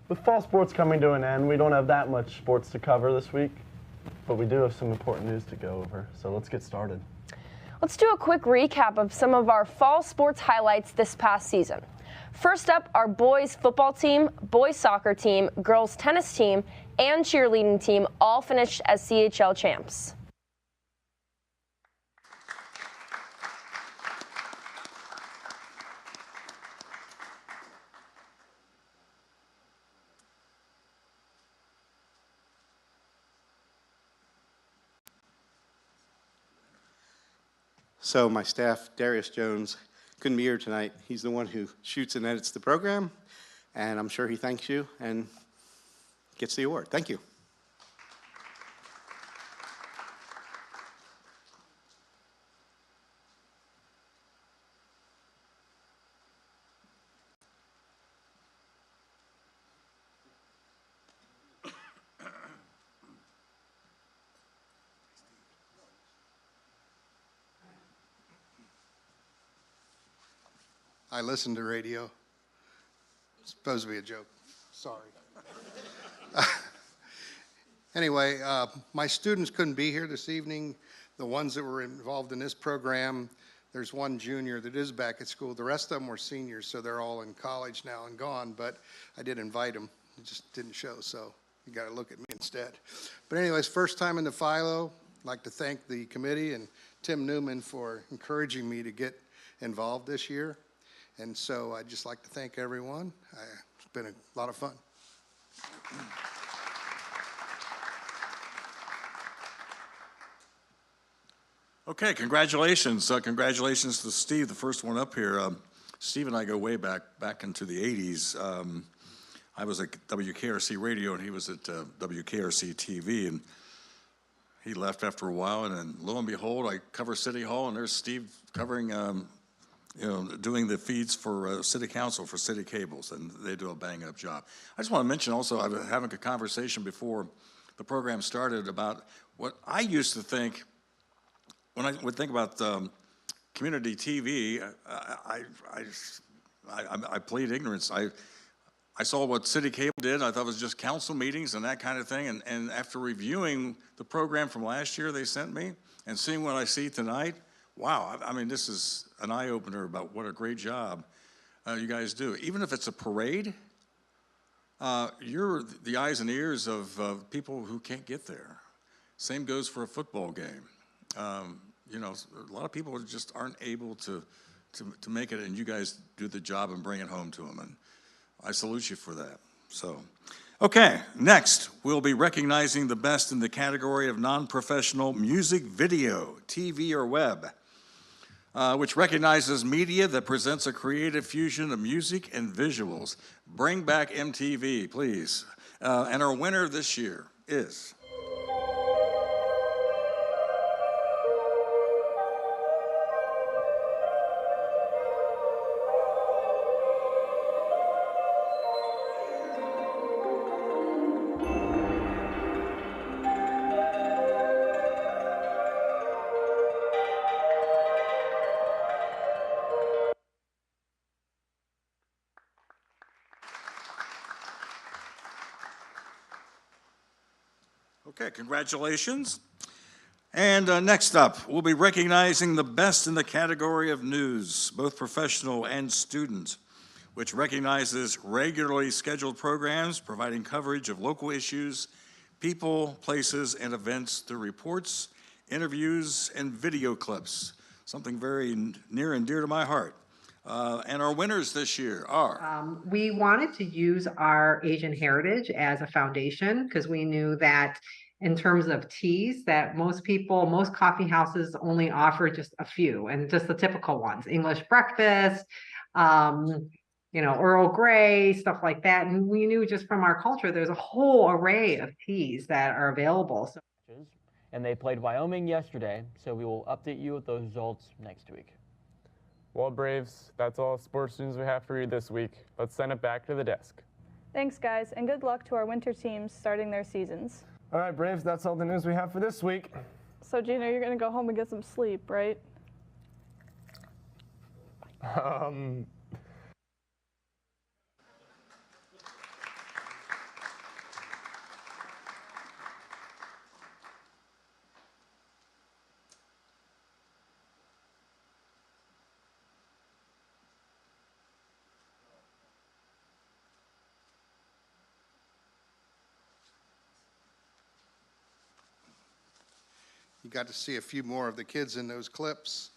Speaker 21: With fall sports coming to an end, we don't have that much sports to cover this week, but we do have some important news to go over, so let's get started.
Speaker 22: Let's do a quick recap of some of our fall sports highlights this past season. First up, our boys football team, boys soccer team, girls tennis team, and cheerleading team all finished as CHL champs.
Speaker 23: So my staff, Darius Jones, couldn't be here tonight. He's the one who shoots and edits the program, and I'm sure he thanks you and gets the award. Thank you.
Speaker 24: I listen to radio. It's supposed to be a joke. Sorry. Anyway, my students couldn't be here this evening. The ones that were involved in this program, there's one junior that is back at school. The rest of them were seniors, so they're all in college now and gone, but I did invite them. It just didn't show, so you got to look at me instead. But anyways, first time in the Philo. I'd like to thank the committee and Tim Newman for encouraging me to get involved this year. And so I'd just like to thank everyone. It's been a lot of fun.
Speaker 3: Okay, congratulations. Congratulations to Steve, the first one up here. Steve and I go way back into the 80s. I was at WKRC Radio, and he was at WKRC-TV, and he left after a while, and then lo and behold, I cover City Hall, and there's Steve covering, doing the feeds for City Council for City Cables, and they do a bang-up job. I just want to mention also, I was having a conversation before the program started about what I used to think, when I would think about community TV, I plead ignorance. I saw what City Cable did. I thought it was just council meetings and that kind of thing. And after reviewing the program from last year they sent me and seeing what I see tonight, wow, I mean, this is an eye-opener about what a great job you guys do. Even if it's a parade, you're the eyes and ears of people who can't get there. Same goes for a football game. A lot of people just aren't able to make it, and you guys do the job and bring it home to them. And I salute you for that. So, okay, next, we'll be recognizing the best in the category of non-professional music video, TV or web, which recognizes media that presents a creative fusion of music and visuals. Bring back MTV, please. And our winner this year is... Okay, congratulations. And next up, we'll be recognizing the best in the category of news, both professional and student, which recognizes regularly scheduled programs providing coverage of local issues, people, places, and events through reports, interviews, and video clips, something very near and dear to my heart. And our winners this year are...
Speaker 2: We wanted to use our Asian heritage as a foundation because we knew that in terms of teas that most coffee houses only offer just a few and just the typical ones, English breakfast, Earl Grey, stuff like that. And we knew just from our culture, there's a whole array of teas that are available.
Speaker 10: And they played Wyoming yesterday, so we will update you with those results next week.
Speaker 11: Well, Braves, that's all sports news we have for you this week. Let's send it back to the desk.
Speaker 13: Thanks, guys, and good luck to our winter teams starting their seasons.
Speaker 11: All right, Braves, that's all the news we have for this week.
Speaker 13: So, Gino, you're going to go home and get some sleep, right?
Speaker 24: You got to see a few more of the kids in those clips.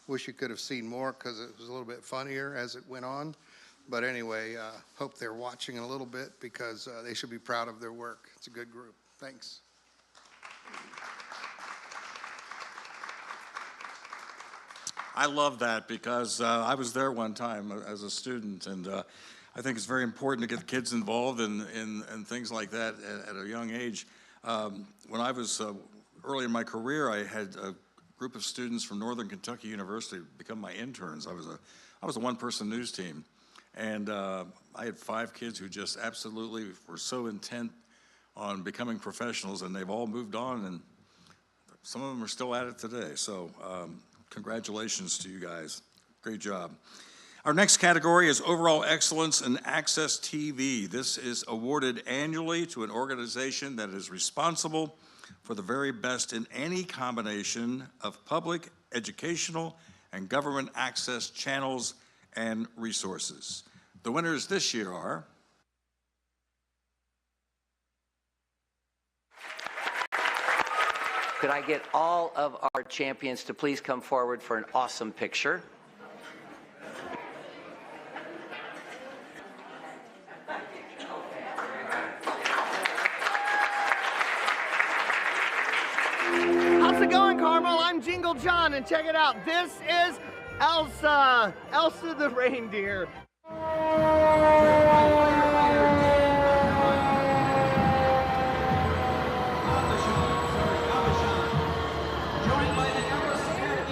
Speaker 24: Wish you could have seen more because it was a little bit funnier as it went on. But anyway, hope they're watching a little bit because they should be proud of their work. It's a good group. Thanks.
Speaker 3: I love that because I was there one time as a student, and I think it's very important to get kids involved in things like that at a young age. When I was early in my career, I had a group of students from Northern Kentucky University become my interns. I was a one-person news team, and I had 5 kids who just absolutely were so intent on becoming professionals, and they've all moved on, and some of them are still at it today. So congratulations to you guys. Great job. Our next category is Overall Excellence in Access TV. This is awarded annually to an organization that is responsible for the very best in any combination of public, educational, and government access channels and resources. The winners this year are...
Speaker 14: Could I get all of our champions to please come forward for an awesome picture?
Speaker 25: How's it going,
Speaker 1: Carmel, I'm Jingle John, and check it out. This is Elsa the reindeer.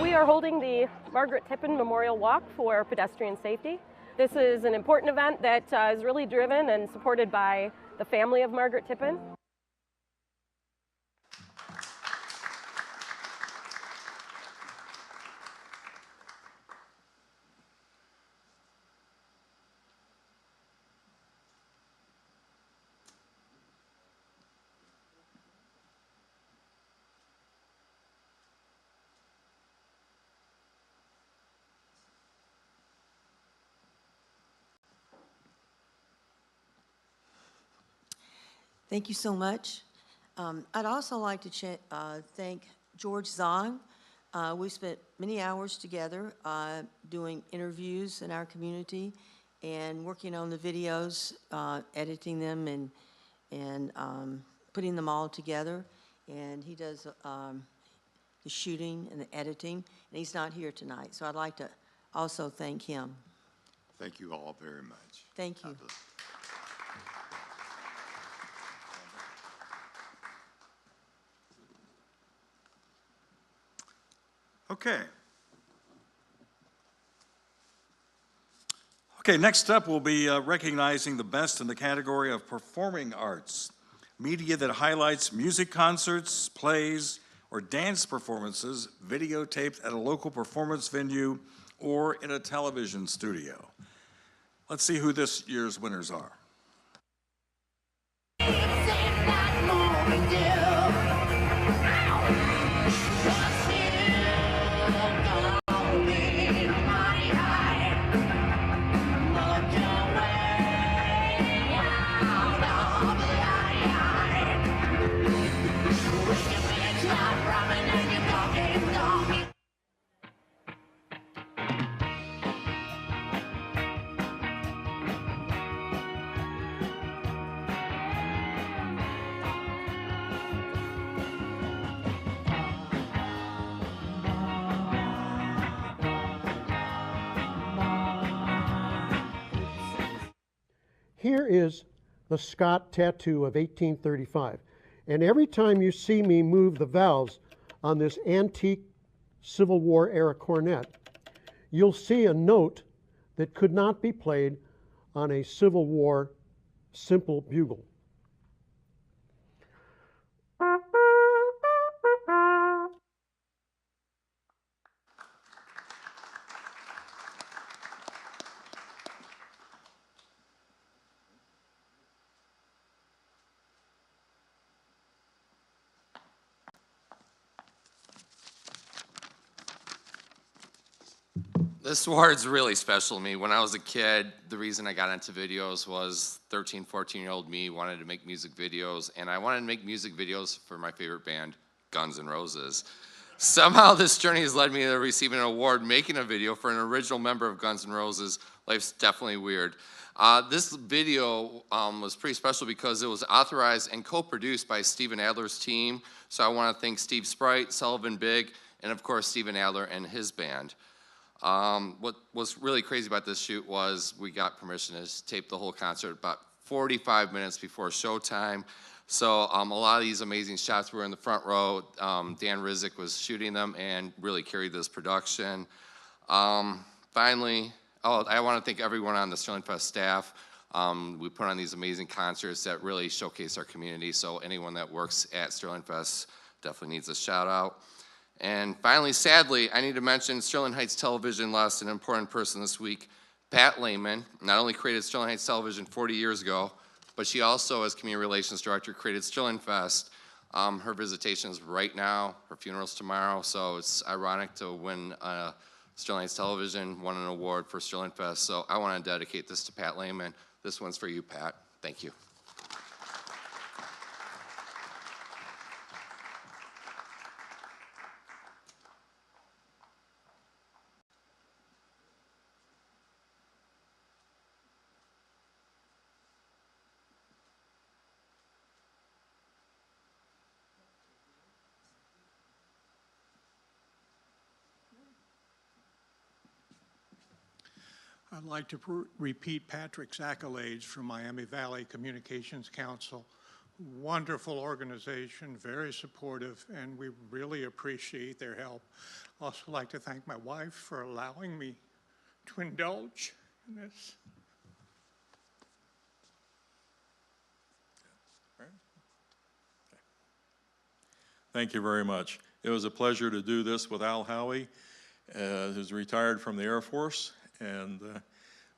Speaker 5: We are holding the Margaret Tippin Memorial Walk for pedestrian safety. This is an important event that is really driven and supported by the family of Margaret Tippin.
Speaker 12: Thank you so much. I'd also like to thank George Zong. We spent many hours together doing interviews in our community and working on the videos, editing them and putting them all together. And he does the shooting and the editing, and he's not here tonight. So I'd like to also thank him.
Speaker 15: Thank you all very much.
Speaker 12: Thank you.
Speaker 3: Okay. Okay, next up we'll be recognizing the best in the category of performing arts. Media that highlights music concerts, plays, or dance performances videotaped at a local performance venue or in a television studio. Let's see who this year's winners are.
Speaker 25: Here is the Scott tattoo of 1835. And every time you see me move the valves on this antique Civil War era cornet, you'll see a note that could not be played on a Civil War simple bugle.
Speaker 26: This award's really special to me. When I was a kid, the reason I got into videos was 13, 14-year-old me wanted to make music videos, and I wanted to make music videos for my favorite band, Guns N' Roses. Somehow this journey has led me to receiving an award making a video for an original member of Guns N' Roses. Life's definitely weird. This video was pretty special because it was authorized and co-produced by Steven Adler's team. So I want to thank Steve Sprite, Sullivan Big, and of course Steven Adler and his band. What was really crazy about this shoot was we got permission to tape the whole concert about 45 minutes before showtime. So a lot of these amazing shots were in the front row. Dan Rizek was shooting them and really carried this production. Finally, I want to thank everyone on the Sterling Fest staff. We put on these amazing concerts that really showcase our community. So anyone that works at Sterling Fest definitely needs a shout out. And finally, sadly, I need to mention Sterling Heights Television lost an important person this week. Pat Lehman not only created Sterling Heights Television 40 years ago, but she also, as Community Relations Director, created Sterling Fest. Her visitation is right now, her funeral's tomorrow, so it's ironic to win Sterling Heights Television, won an award for Sterling Fest. So I want to dedicate this to Pat Lehman. This one's for you, Pat. Thank you.
Speaker 4: I'd like to repeat Patrick's accolades from Miami Valley Communications Council. Wonderful organization, very supportive, and we really appreciate their help. I'd also like to thank my wife for allowing me to indulge in this.
Speaker 3: Thank you very much. It was a pleasure to do this with Al Howie, who's retired from the Air Force, and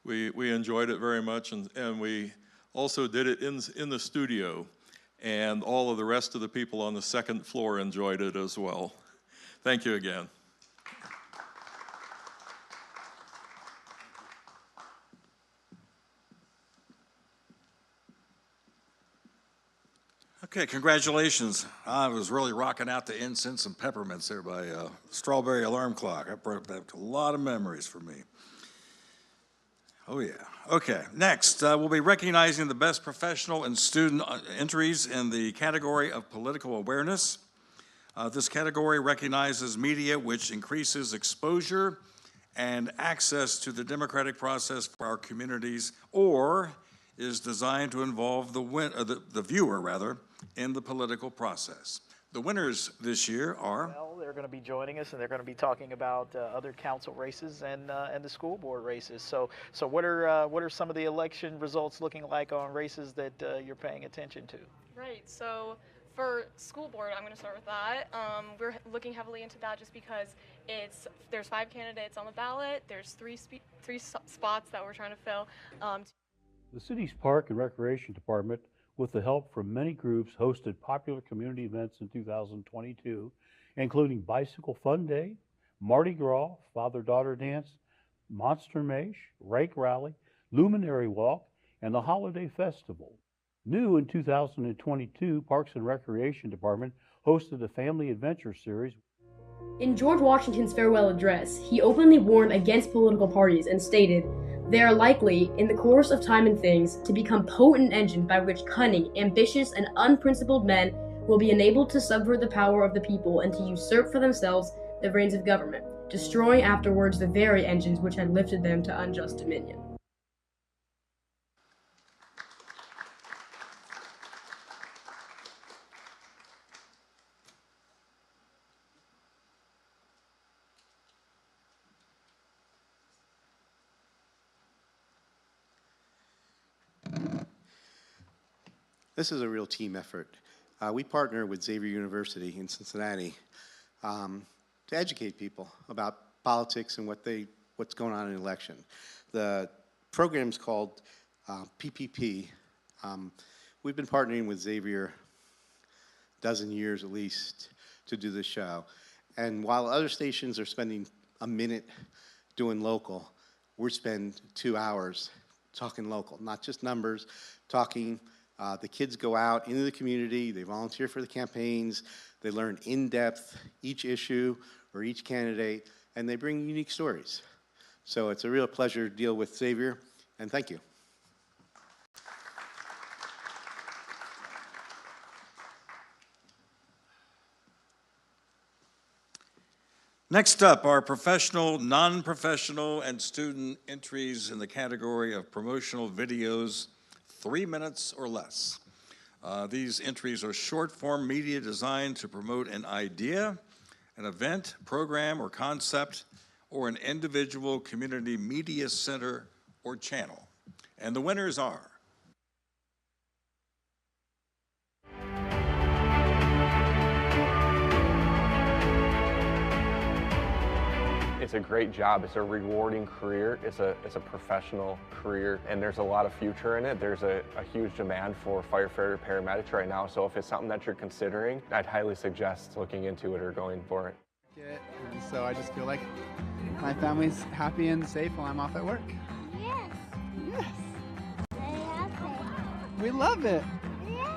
Speaker 3: we enjoyed it very much, and we also did it in the studio, and all of the rest of the people on the second floor enjoyed it as well. Thank you again.
Speaker 6: Okay, congratulations. I was really rocking out the incense and peppermints there by Strawberry Alarm Clock. That brought back a lot of memories for me. Oh yeah. Okay, next we'll be recognizing the best professional and student entries in the category of political awareness. This category recognizes media which increases exposure and access to the democratic process for our communities, or is designed to involve the viewer rather, in the political process. The winners this year are...
Speaker 16: Well, they're going to be joining us, and they're going to be talking about other council races and the school board races. So what are some of the election results looking like on races that you're paying attention to?
Speaker 17: Right. So for school board, I'm going to start with that. We're looking heavily into that just because there's 5 candidates on the ballot. There's three spots that we're trying to fill.
Speaker 18: The city's Park and Recreation Department, with the help from many groups, hosted popular community events in 2022, including Bicycle Fun Day, Mardi Gras, Father-Daughter Dance, Monster Mash, Rake Rally, Luminary Walk, and the Holiday Festival. New in 2022, Parks and Recreation Department hosted a family adventure series.
Speaker 19: In George Washington's farewell address, he openly warned against political parties and stated, "They are likely, in the course of time and things, to become potent engines by which cunning, ambitious, and unprincipled men will be enabled to subvert the power of the people and to usurp for themselves the reins of government, destroying afterwards the very engines which had lifted them to unjust dominion."
Speaker 23: This is a real team effort. We partner with Xavier University in Cincinnati to educate people about politics and what's going on in an election. The program's called PPP. We've been partnering with Xavier a dozen years at least to do this show. And while other stations are spending a minute doing local, we spend 2 hours talking local, not just numbers, talking. The kids go out into the community, they volunteer for the campaigns, they learn in depth each issue or each candidate, and they bring unique stories. So it's a real pleasure to deal with Xavier, and thank you.
Speaker 6: Next up are professional, non-professional, and student entries in the category of promotional videos, 3 minutes or less. These entries are short-form media designed to promote an idea, an event, program, or concept, or an individual community media center or channel. And the winners are...
Speaker 11: It's a great job. It's a rewarding career. It's a professional career, and there's a lot of future in it. There's a huge demand for firefighter paramedics right now, so if it's something that you're considering, I'd highly suggest looking into it or going for it.
Speaker 27: And so I just feel like my family's happy and safe while I'm off at work.
Speaker 28: Yes.
Speaker 27: Yes.
Speaker 28: Very happy.
Speaker 27: We love it.
Speaker 28: Yeah.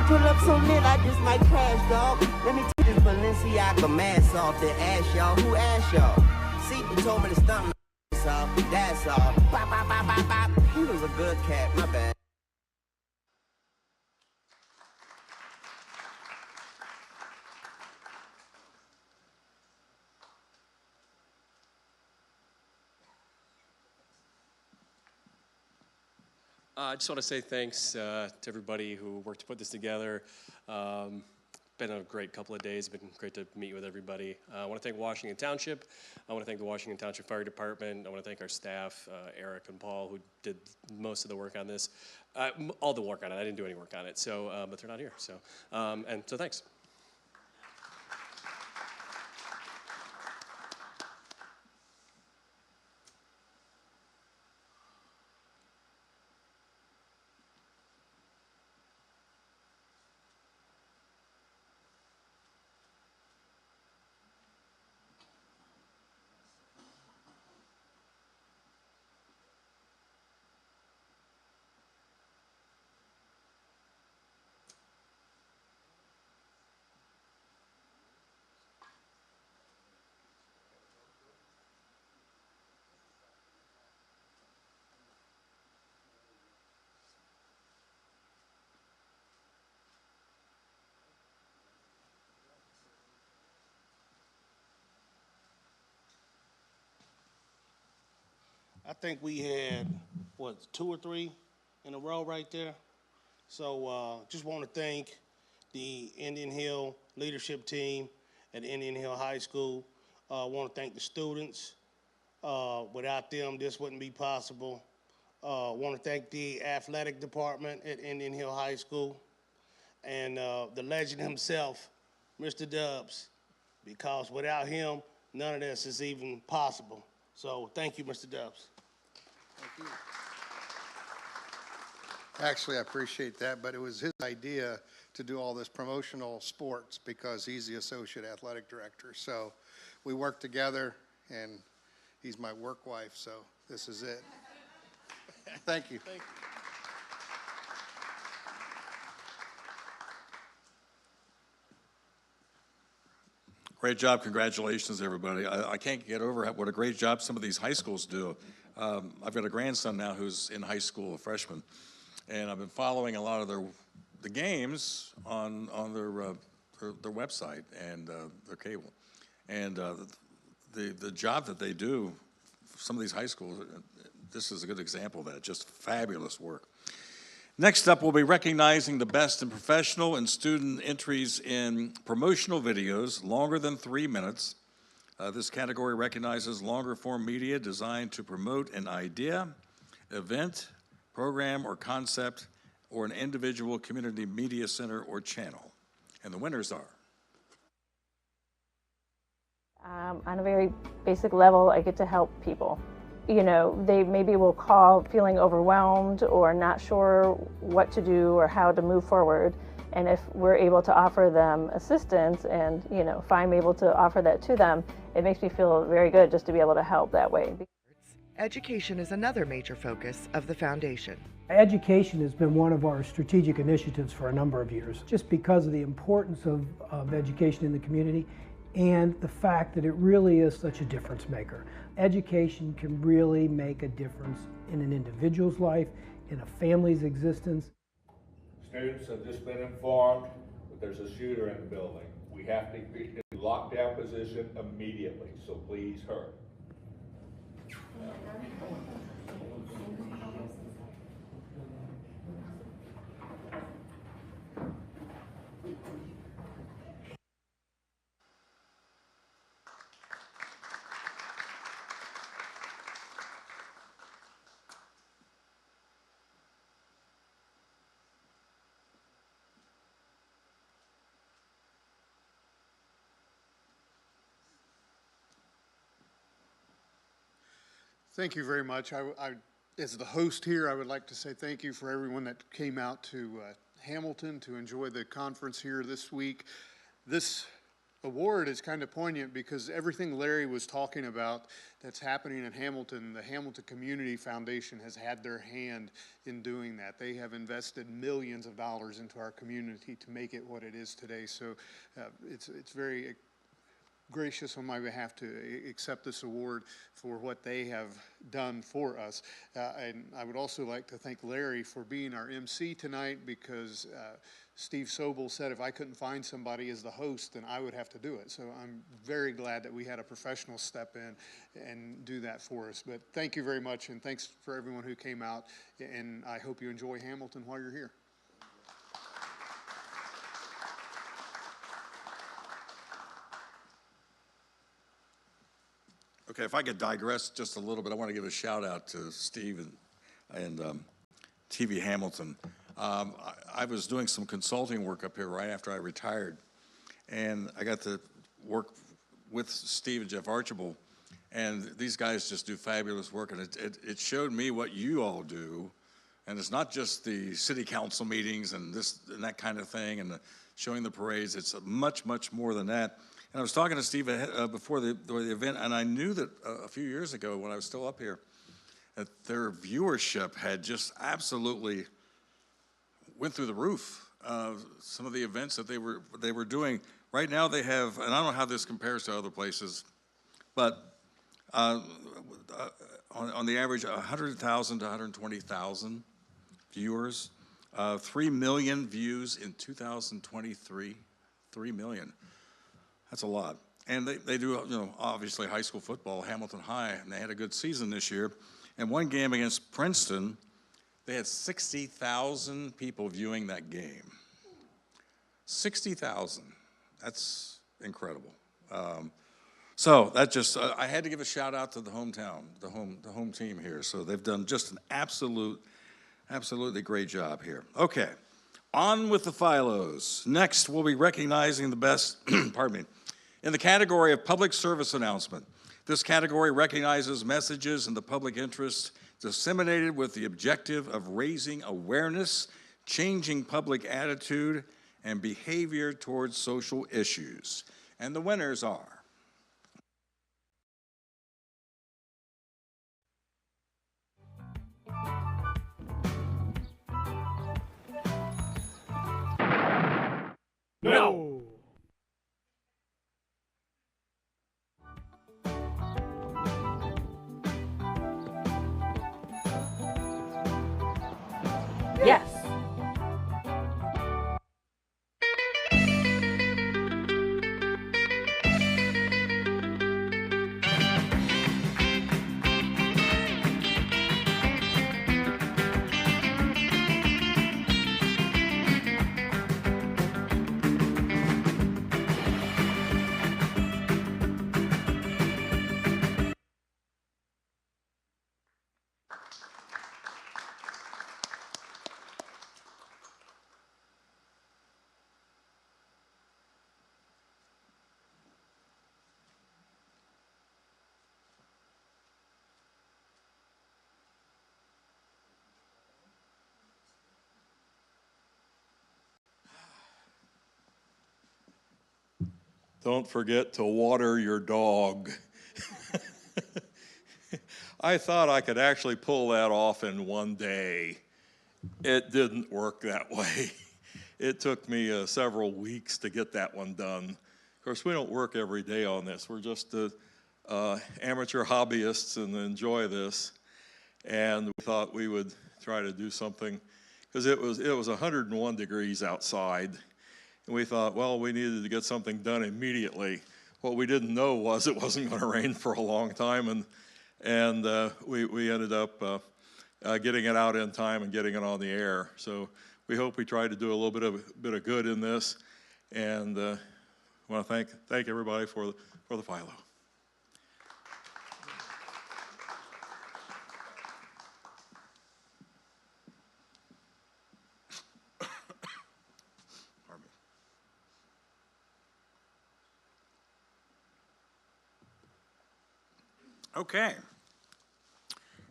Speaker 2: pull up so lit, I just might crash, dog. Let me take this Balenciaga mask off, then ask y'all, who asked y'all? See, he told me to stump off, that's all. Bop, bop, bop, bop, bop. He was a good cat, my bad.
Speaker 7: I just want to say thanks to everybody who worked to put this together. Been a great couple of days. Been great to meet with everybody. I want to thank Washington Township. I want to thank the Washington Township Fire Department. I want to thank our staff, Eric and Paul, who did most of the work on this. All the work on it. I didn't do any work on it, so but they're not here. So and so thanks.
Speaker 8: I think we had, what, 2 or 3 in a row right there. So just want to thank the Indian Hill leadership team at Indian Hill High School. Want to thank the students. Without them, this wouldn't be possible. Want to thank the athletic department at Indian Hill High School and the legend himself, Mr. Dubs, because without him, none of this is even possible. So thank you, Mr. Dubs.
Speaker 24: Thank you. Actually, I appreciate that, but it was his idea to do all this promotional sports because he's the associate athletic director. So we work together, and he's my work wife, so this is it. Thank you.
Speaker 8: Thank you.
Speaker 6: Great job. Congratulations, everybody. I can't get over what a great job some of these high schools do. I've got a grandson now who's in high school, a freshman, and I've been following a lot of the games on their website and their cable. And the job that they do, some of these high schools, this is a good example of that, just fabulous work. Next up, we'll be recognizing the best in professional and student entries in promotional videos longer than 3 minutes. This category recognizes longer form media designed to promote an idea, event, program, or concept, or an individual community media center or channel. And the winners are.
Speaker 13: On a very basic level, I get to help people. You know, they maybe will call feeling overwhelmed or not sure what to do or how to move forward. And if we're able to offer them assistance and, you know, if I'm able to offer that to them, it makes me feel very good just to be able to help that way.
Speaker 9: Education is another major focus of the foundation.
Speaker 10: Education has been one of our strategic initiatives for a number of years, just because of the importance of education in the community and the fact that it really is such a difference maker. Education can really make a difference in an individual's life, in a family's existence.
Speaker 20: Students have just been informed that there's a shooter in the building. We have to be in lockdown position immediately, so please hurry.
Speaker 24: Thank you very much. As the host here, I would like to say thank you for everyone that came out to Hamilton to enjoy the conference here this week. This
Speaker 1: award is kind of poignant because everything Larry was talking about that's happening in Hamilton, the Hamilton Community Foundation has had their hand in doing that. They have invested millions of dollars into our community to make it what it is today. So it's very gracious on my behalf to accept this award for what they have done for us. And I would also like to thank Larry for being our MC tonight, because Steve Sobel said if I couldn't find somebody as the host, then I would have to do it. So I'm very glad that we had a professional step in and do that for us. But thank you very much, and thanks for everyone who came out, and I hope you enjoy Hamilton while you're here.
Speaker 6: Okay, if I could digress just a little bit, I want to give a shout out to Steve and TV Hamilton. I was doing some consulting work up here right after I retired, and I got to work with Steve and Jeff Archibald, and these guys just do fabulous work, and it showed me what you all do, and it's not just the city council meetings and this and that kind of thing and showing the parades. It's much, much more than that. And I was talking to Steve before the event, and I knew that a few years ago when I was still up here, that their viewership had just absolutely went through the roof. Some of the events that they were doing. Right now they have, and I don't know how this compares to other places, but on the average, 100,000 to 120,000 viewers, 3 million views in 2023, 3 million. That's a lot. And they do, obviously high school football, Hamilton High, and they had a good season this year. And one game against Princeton, they had 60,000 people viewing that game. 60,000. That's incredible. So that just, I had to give a shout out to the hometown, the home team here. So they've done just an absolutely great job here. Okay, on with the Philos. Next, we'll be recognizing the best, pardon me, in the category of public service announcement. This category recognizes messages in the public interest disseminated with the objective of raising awareness, changing public attitude, and behavior towards social issues. And the winners are
Speaker 5: No.
Speaker 13: Yes.
Speaker 12: Don't forget to water your dog. I thought I could actually pull that off in one day. It didn't work that way. It took me several weeks to get that one done. Of course, we don't work every day on this. We're just amateur hobbyists and enjoy this. And we thought we would try to do something, because it was 101 degrees outside. And we thought, well, we needed to get something done immediately. What we didn't know was it wasn't going to rain for a long time, and we ended up getting it out in time and getting it on the air. So we hope we try to do a little bit of good in this, and I want to thank everybody for the Philo.
Speaker 6: Okay.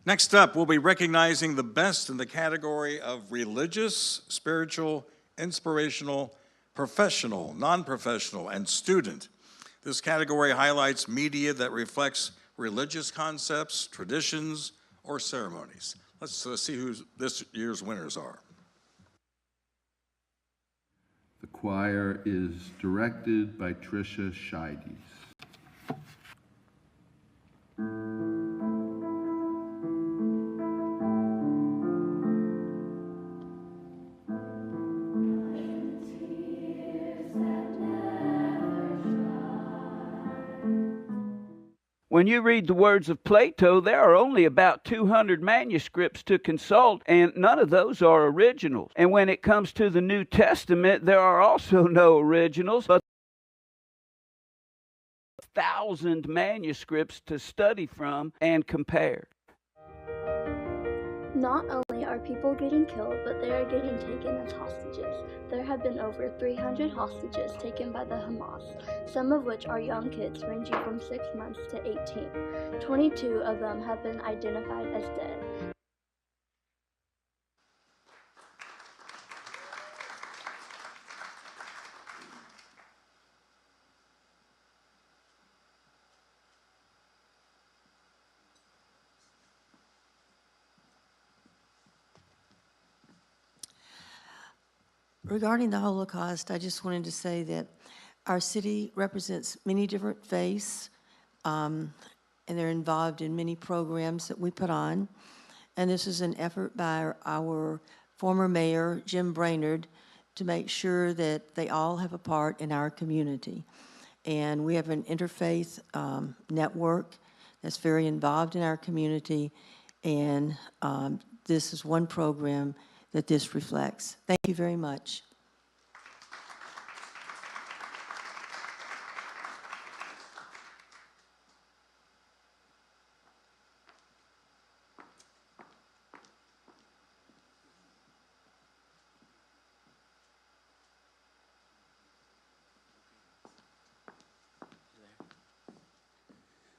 Speaker 6: Next up, we'll be recognizing the best in the category of religious, spiritual, inspirational, professional, non-professional, and student. This category highlights media that reflects religious concepts, traditions, or ceremonies. Let's see who this year's winners are.
Speaker 4: The choir is directed by Tricia Scheides.
Speaker 5: When you read the words of Plato, there are only about 200 manuscripts to consult, and none of those are originals. And when it comes to the New Testament, there are also no originals, but 1,000 manuscripts to study from and compare.
Speaker 14: Not only are people getting killed, but they are getting taken as hostages. There have been over 300 hostages taken by the Hamas, some of which are young kids ranging from 6 months to 18. 22 of them have been identified as dead.
Speaker 15: Regarding the Holocaust, I just wanted to say that our city represents many different faiths, and they're involved in many programs that we put on. And this is an effort by our former mayor, Jim Brainerd, to make sure that they all have a part in our community. And we have an interfaith network that's very involved in our community, and this is one program that this reflects. Thank you very much.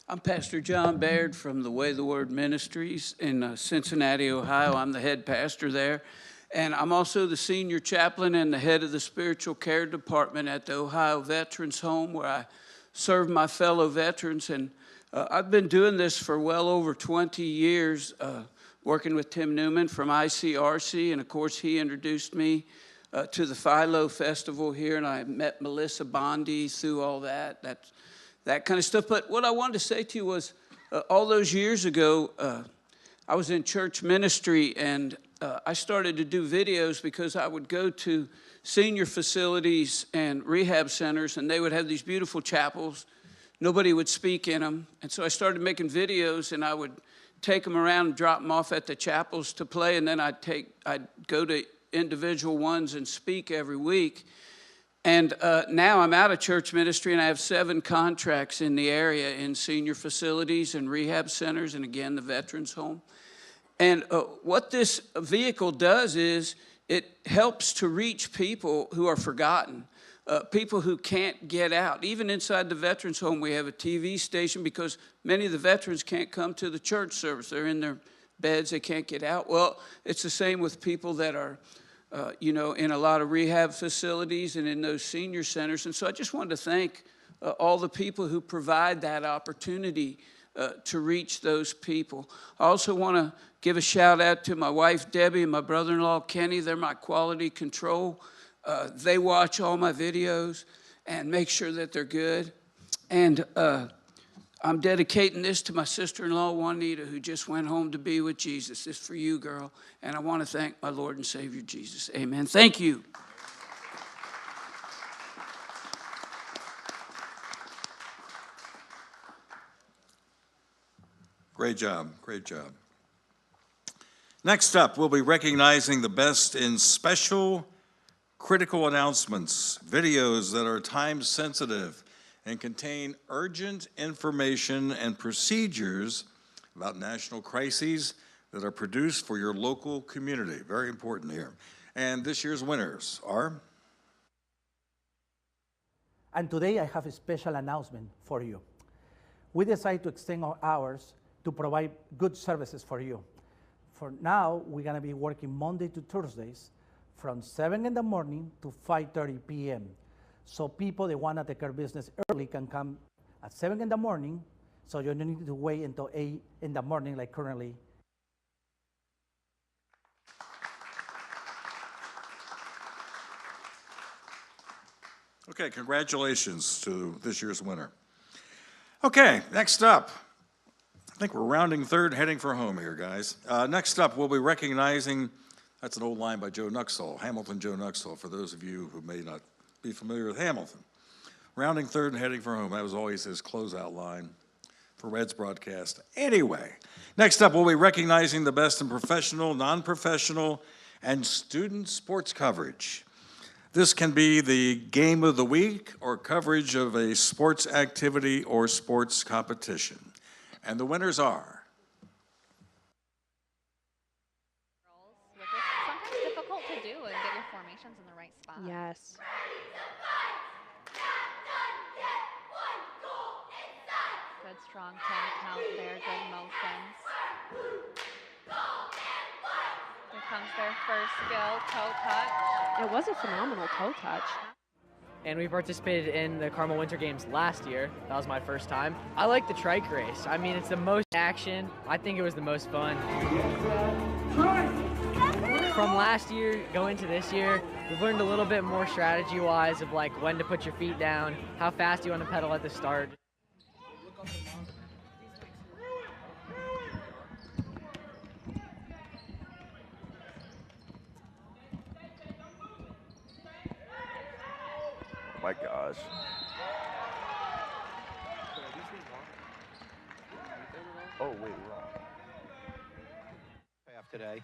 Speaker 5: I'm Pastor John Baird from the Way the Word Ministries in Cincinnati, Ohio. I'm the head pastor there. And I'm also the senior chaplain and the head of the spiritual care department at the Ohio Veterans Home, where I serve my fellow veterans. And I've been doing this for well over 20 years, working with Tim Newman from ICRC. And of course, he introduced me to the Philo Festival here, and I met Melissa Bondi through all that kind of stuff. But what I wanted to say to you was, all those years ago, I was in church ministry, and I started to do videos because I would go to senior facilities and rehab centers, and they would have these beautiful chapels. Nobody would speak in them. And so I started making videos, and I would take them around and drop them off at the chapels to play, and then I'd go to individual ones and speak every week. And now I'm out of church ministry, and I have 7 contracts in the area in senior facilities and rehab centers, and again, the Veterans Home. And what this vehicle does is it helps to reach people who are forgotten, people who can't get out. Even inside the Veterans Home, we have a TV station because many of the veterans can't come to the church service. They're in their beds, they can't get out. Well, it's the same with people that are in a lot of rehab facilities and in those senior centers. And so I just wanted to thank all the people who provide that opportunity to reach those people. I also want to give a shout out to my wife, Debbie, and my brother-in-law, Kenny. They're my quality control. They watch all my videos and make sure that they're good. And I'm dedicating this to my sister-in-law, Juanita, who just went home to be with Jesus. This is for you, girl. And I want to thank my Lord and Savior, Jesus. Amen. Thank you.
Speaker 6: Great job, great job. Next up, we'll be recognizing the best in special critical announcements, videos that are time sensitive and contain urgent information and procedures about national crises that are produced for your local community. Very important here. And this year's winners are...
Speaker 21: And today I have a special announcement for you. We decided to extend our hours to provide good services for you. For now, we're gonna be working Monday to Thursdays from 7 in the morning to 5:30 p.m. So people that want to take care of business early can come at 7 in the morning, so you don't need to wait until 8 in the morning like currently.
Speaker 6: Okay, congratulations to this year's winner. Okay, next up. I think we're rounding third, heading for home here, guys. Next up, we'll be recognizing, that's an old line by Joe Nuxall, Hamilton Joe Nuxall, for those of you who may not be familiar with Hamilton. Rounding third and heading for home, that was always his closeout line for Red's broadcast. Anyway, next up, we'll be recognizing the best in professional, non-professional, and student sports coverage. This can be the game of the week or coverage of a sports activity or sports competition. And the winners are.
Speaker 3: Sometimes difficult to do and get your formations in the right spot.
Speaker 16: Yes.
Speaker 3: Good strong 10 count there, good motions. Here comes their first skill, toe touch.
Speaker 16: It was a phenomenal toe touch.
Speaker 17: And we participated in the Carmel Winter Games last year. That was my first time. I like the trike race. I mean, it's the most action. I think it was the most fun. From last year going to this year, we've learned a little bit more strategy-wise of like when to put your feet down, how fast you want to pedal at the start.
Speaker 18: My gosh. Oh, wait, wrong.
Speaker 19: Half today.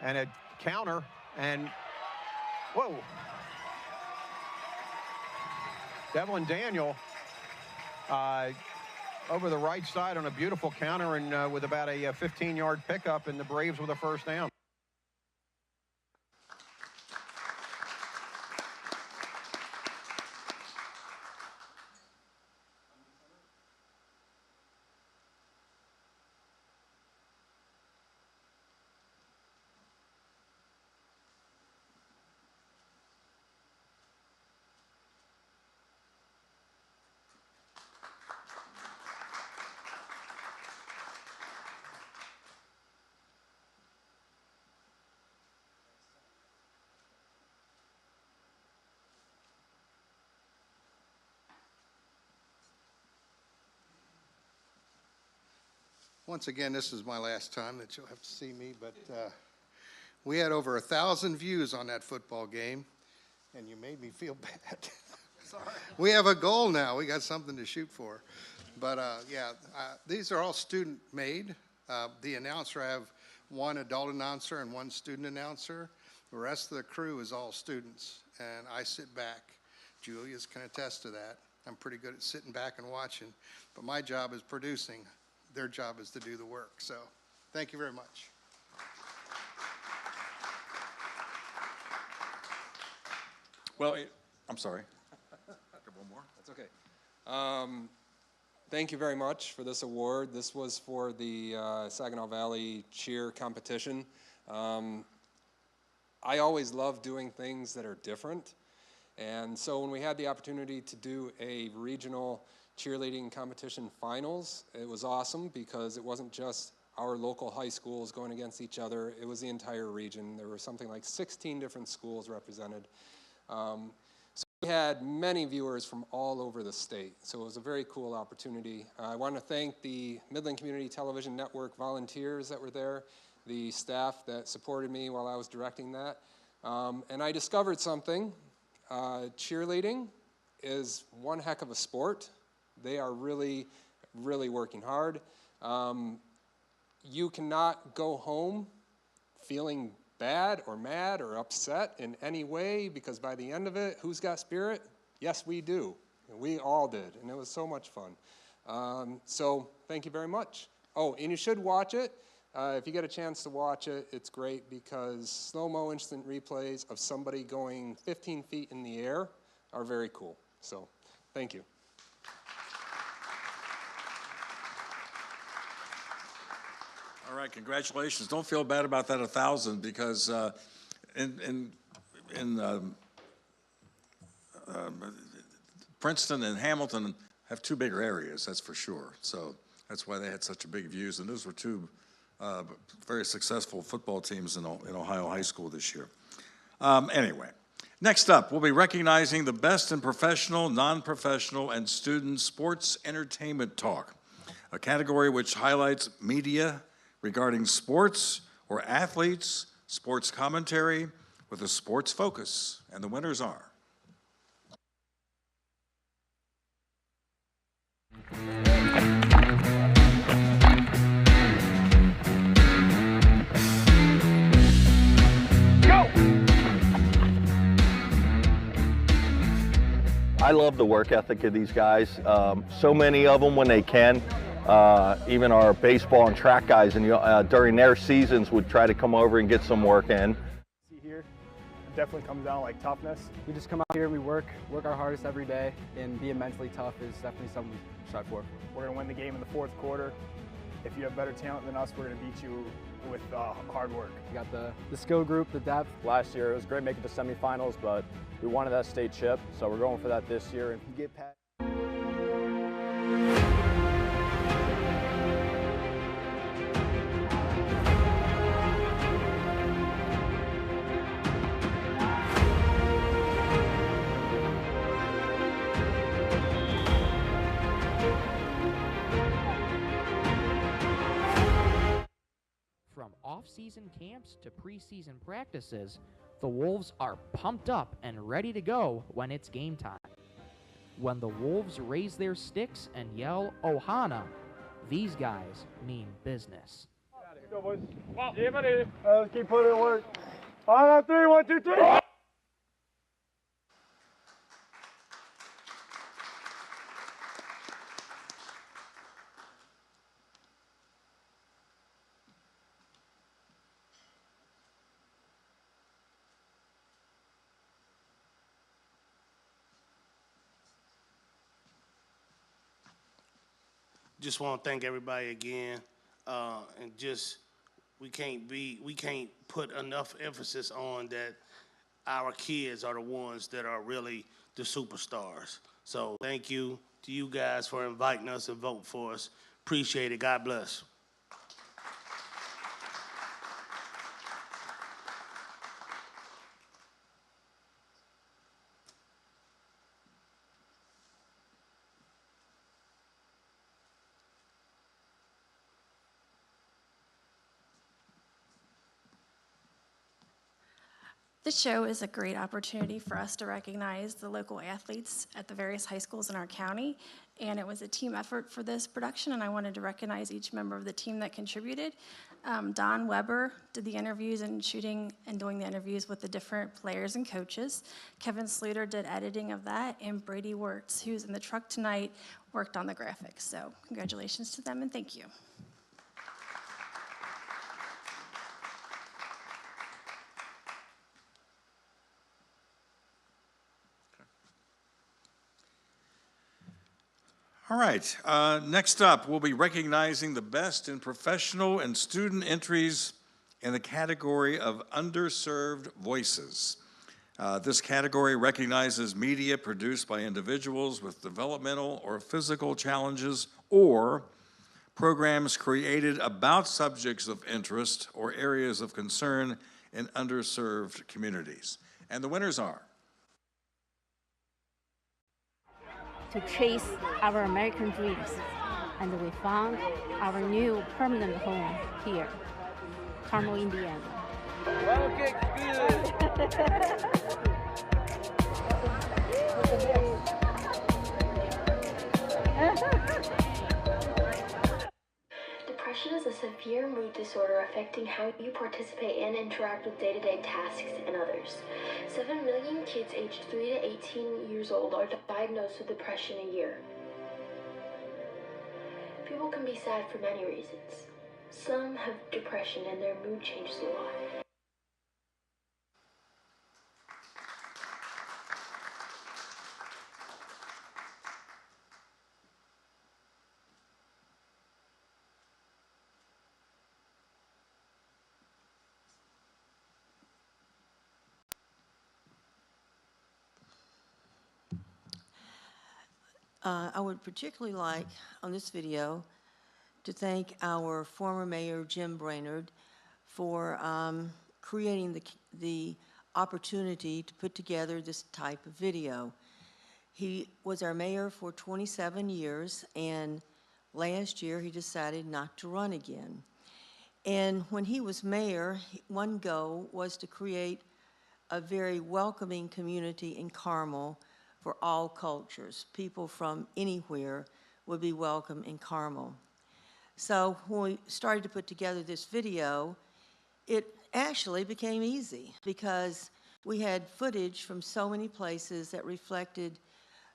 Speaker 19: And a counter, and whoa. Devlin Daniel over the right side on a beautiful counter and with about a 15-yard pickup, and the Braves with a first down.
Speaker 24: Once again, this is my last time that you'll have to see me, but we had over 1,000 views on that football game, and you made me feel bad. Sorry. We have a goal now. We got something to shoot for. But these are all student-made. The announcer, I have one adult announcer and one student announcer. The rest of the crew is all students, and I sit back. Julius can attest to that. I'm pretty good at sitting back and watching, but my job is producing. Their job is to do the work. So thank you very much.
Speaker 6: Well, I'm sorry. One more.
Speaker 7: That's okay. Thank you very much for this award. This was for the Saginaw Valley cheer competition. I always love doing things that are different. And so when we had the opportunity to do a regional cheerleading competition finals, it was awesome because it wasn't just our local high schools going against each other, it was the entire region. There were something like 16 different schools represented. So we had many viewers from all over the state, so it was a very cool opportunity. I want to thank the Midland Community Television Network volunteers that were there, the staff that supported me while I was directing that. And I discovered something. Cheerleading is one heck of a sport. They are really, really working hard. You cannot go home feeling bad or mad or upset in any way, because by the end of it, who's got spirit? Yes, we do. We all did, and it was so much fun. So thank you very much. Oh, and you should watch it. If you get a chance to watch it, it's great because slow-mo instant replays of somebody going 15 feet in the air are very cool. So thank you.
Speaker 6: All right, congratulations. Don't feel bad about that 1,000 because Princeton and Hamilton have two bigger areas, that's for sure. So that's why they had such a big views. And those were two very successful football teams in Ohio High School this year. Anyway, next up, we'll be recognizing the best in professional, non-professional, and student sports entertainment talk, a category which highlights media regarding sports or athletes, sports commentary with a sports focus. And the winners are.
Speaker 11: I love the work ethic of these guys. So many of them when they can. Even our baseball and track guys, and during their seasons, would try to come over and get some work in.
Speaker 16: See here, it definitely comes down to like toughness. We just come out here and we work our hardest every day, and being mentally tough is definitely something we strive for. We're gonna win the game in the fourth quarter. If you have better talent than us, we're gonna beat you with hard work. We got the skill group, the depth. Last year, it was great making the semifinals, but we wanted that state chip, so we're going for that this year. And you get past.
Speaker 22: From off-season camps to preseason practices, the Wolves are pumped up and ready to go when it's game time. When the Wolves raise their sticks and yell Ohana, these guys mean business.
Speaker 16: Let's go, boys. Yeah, buddy. Let's keep putting in work. On 3, 1, 2, 3.
Speaker 8: Just want to thank everybody again, and just we can't put enough emphasis on that our kids are the ones that are really the superstars. So thank you to you guys for inviting us and voting for us. Appreciate it. God bless.
Speaker 23: This show is a great opportunity for us to recognize the local athletes at the various high schools in our county, and it was a team effort for this production, and I wanted to recognize each member of the team that contributed. Don Weber did the interviews and shooting and doing the interviews with the different players and coaches. Kevin Sluter did editing of that, and Brady Wirtz, who's in the truck tonight, worked on the graphics. So congratulations to them, and thank you.
Speaker 6: All right, next up, we'll be recognizing the best in professional and student entries in the category of underserved voices. This category recognizes media produced by individuals with developmental or physical challenges or programs created about subjects of interest or areas of concern in underserved communities. And the winners are.
Speaker 25: To chase our American dreams, and we found our new permanent home here, Carmel, Indiana.
Speaker 26: Okay,
Speaker 27: Depression is a severe mood disorder affecting how you participate and interact with day-to-day tasks and others. 7 million kids aged 3 to 18 years old are diagnosed with depression a year. People can be sad for many reasons. Some have depression and their mood changes a lot.
Speaker 15: I would particularly like, on this video, to thank our former mayor, Jim Brainerd, for creating the opportunity to put together this type of video. He was our mayor for 27 years, and last year he decided not to run again. And when he was mayor, one goal was to create a very welcoming community in Carmel for all cultures. People from anywhere would be welcome in Carmel. So when we started to put together this video, it actually became easy because we had footage from so many places that reflected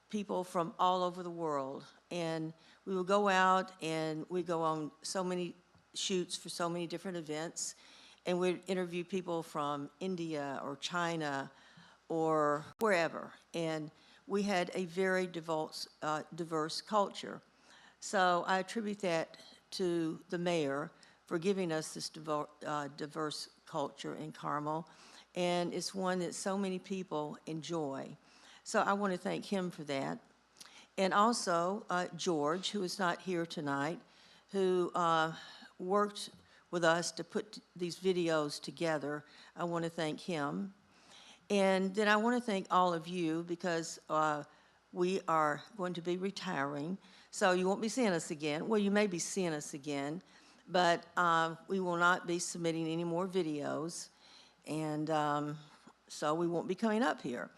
Speaker 15: people from all over the world. And we would go out and we'd go on so many shoots for so many different events, and we'd interview people from India or China or wherever. And we had a very diverse culture. So I attribute that to the mayor for giving us this diverse culture in Carmel, and it's one that so many people enjoy. So I want to thank him for that. And also George, who is not here tonight, who worked with us to put these videos together. I want to thank him. And then I want to thank all of you because we are going to be retiring. So you won't be seeing us again. Well, you may be seeing us again, but we will not be submitting any more videos. And so we won't be coming up here.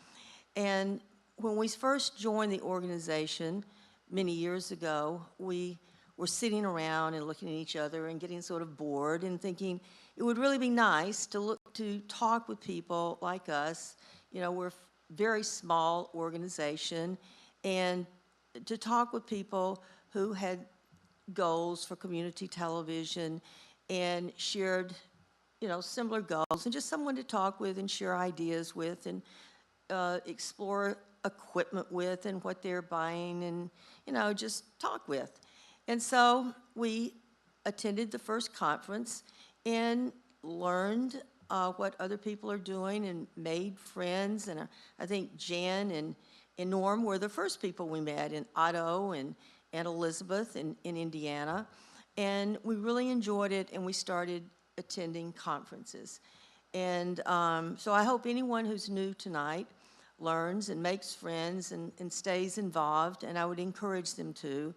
Speaker 15: And when we first joined the organization many years ago, we were sitting around and looking at each other and getting sort of bored and thinking it would really be nice to talk with people like us. You know, we're a very small organization, and to talk with people who had goals for community television and shared, you know, similar goals, and just someone to talk with and share ideas with and explore equipment with and what they're buying and, you know, just talk with. And so we attended the first conference and learned what other people are doing and made friends. And I think Jan and Norm were the first people we met, and Otto and Elizabeth in Indiana. And we really enjoyed it, and we started attending conferences. And so I hope anyone who's new tonight learns and makes friends and stays involved, and I would encourage them to,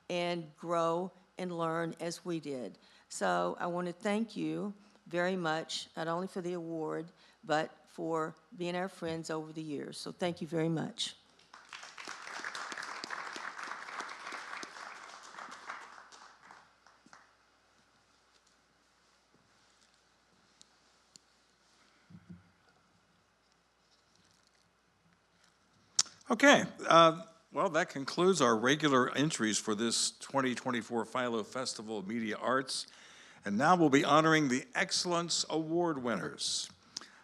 Speaker 15: and grow and learn as we did. So I want to thank you very much, not only for the award, but for being our friends over the years. So thank you very much.
Speaker 6: Okay, well, that concludes our regular entries for this 2024 Philo Festival of Media Arts. And now we'll be honoring the Excellence Award winners.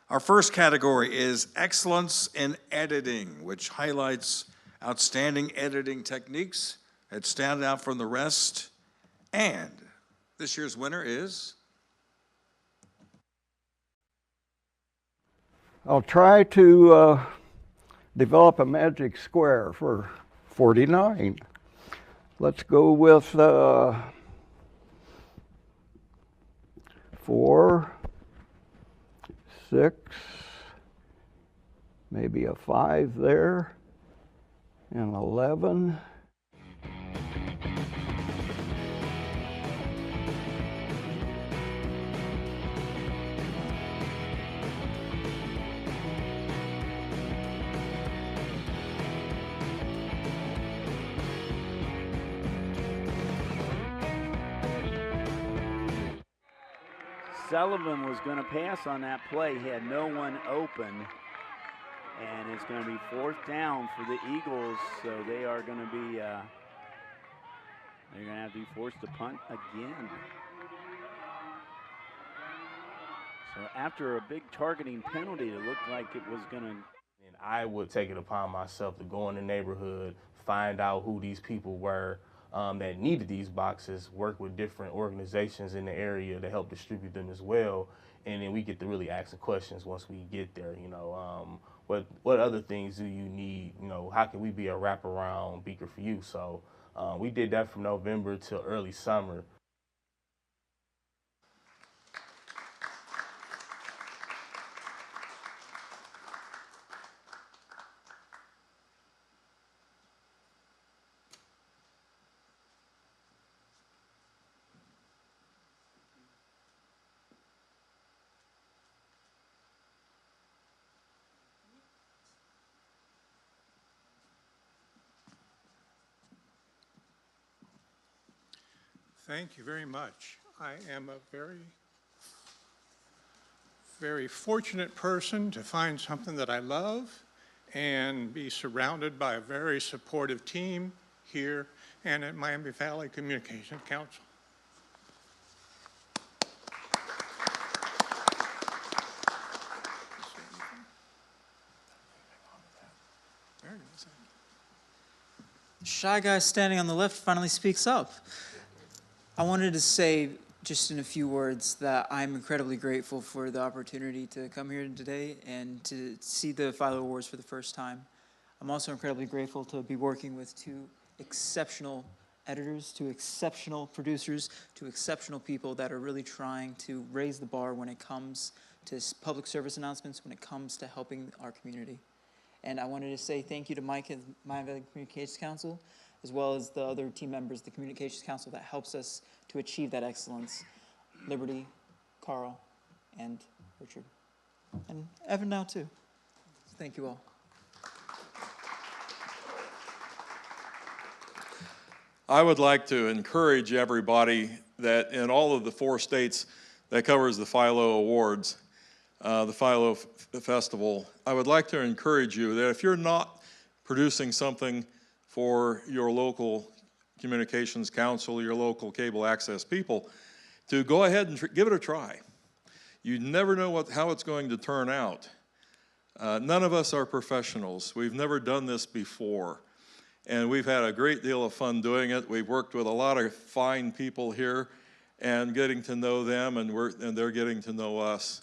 Speaker 6: Our first category is Excellence in Editing, which highlights outstanding editing techniques that stand out from the rest. And this year's winner is?
Speaker 1: I'll try to develop a magic square for 49. Let's go with 4, 6, maybe a 5 there, and 11.
Speaker 2: Sullivan was going to pass on that play. He had no one open, and it's going to be 4th down for the Eagles. So they are going to be, they're going to have to be forced to punt again. So after a big targeting penalty, it looked like it was going to.
Speaker 9: And I would take it upon myself to go in the neighborhood, find out who these people were that needed these boxes, work with different organizations in the area to help distribute them as well. And then we get to really ask the questions once we get there, you know, what other things do you need? You know, how can we be a wraparound beaker for you? So we did that from November till early summer.
Speaker 4: Thank you very much. I am a very fortunate person to find something that I love and be surrounded by a very supportive team here and at Miami Valley Communications Council.
Speaker 10: Shy guy standing on the left finally speaks up. I wanted to say, just in a few words, that I'm incredibly grateful for the opportunity to come here today and to see the Philo Awards for the first time. I'm also incredibly grateful to be working with two exceptional editors, two exceptional producers, two exceptional people that are really trying to raise the bar when it comes to public service announcements, when it comes to helping our community. And I wanted to say thank you to Mike and Miami Valley Communications Council, as well as the other team members, the Communications Council that helps us to achieve that excellence. Liberty, Carl, and Richard. And Evan now too. Thank you all.
Speaker 12: I would like to encourage everybody that in all of the 4 states that covers the Philo Awards, the Philo Festival, I would like to encourage you that if you're not producing something for your local communications council, your local cable access people, to go ahead and give it a try. You never know how it's going to turn out. None of us are professionals. We've never done this before. And we've had a great deal of fun doing it. We've worked with a lot of fine people here and getting to know them, and they're getting to know us.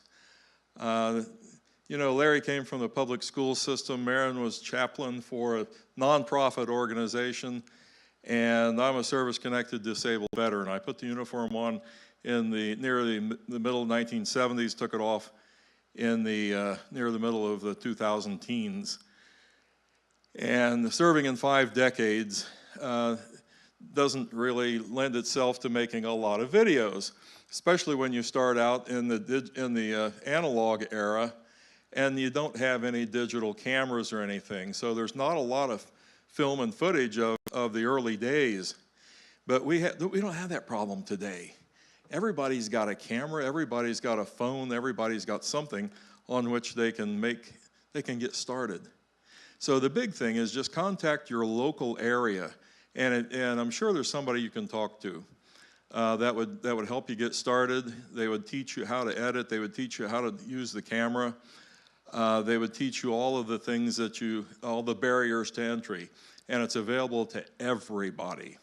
Speaker 12: You know, Larry came from the public school system. Maren was chaplain for a nonprofit organization, and I'm a service-connected disabled veteran. I put the uniform on in near the middle 1970s, took it off in near the middle of the 2000 teens. And serving in 5 decades doesn't really lend itself to making a lot of videos, especially when you start out in the analog era and you don't have any digital cameras or anything. So there's not a lot of film and footage of the early days. But we don't have that problem today. Everybody's got a camera, everybody's got a phone, everybody's got something on which they can get started. So the big thing is just contact your local area, and I'm sure there's somebody you can talk to that would help you get started. They would teach you how to edit. They would teach you how to use the camera. They would teach you all of the things all the barriers to entry, and it's available to everybody.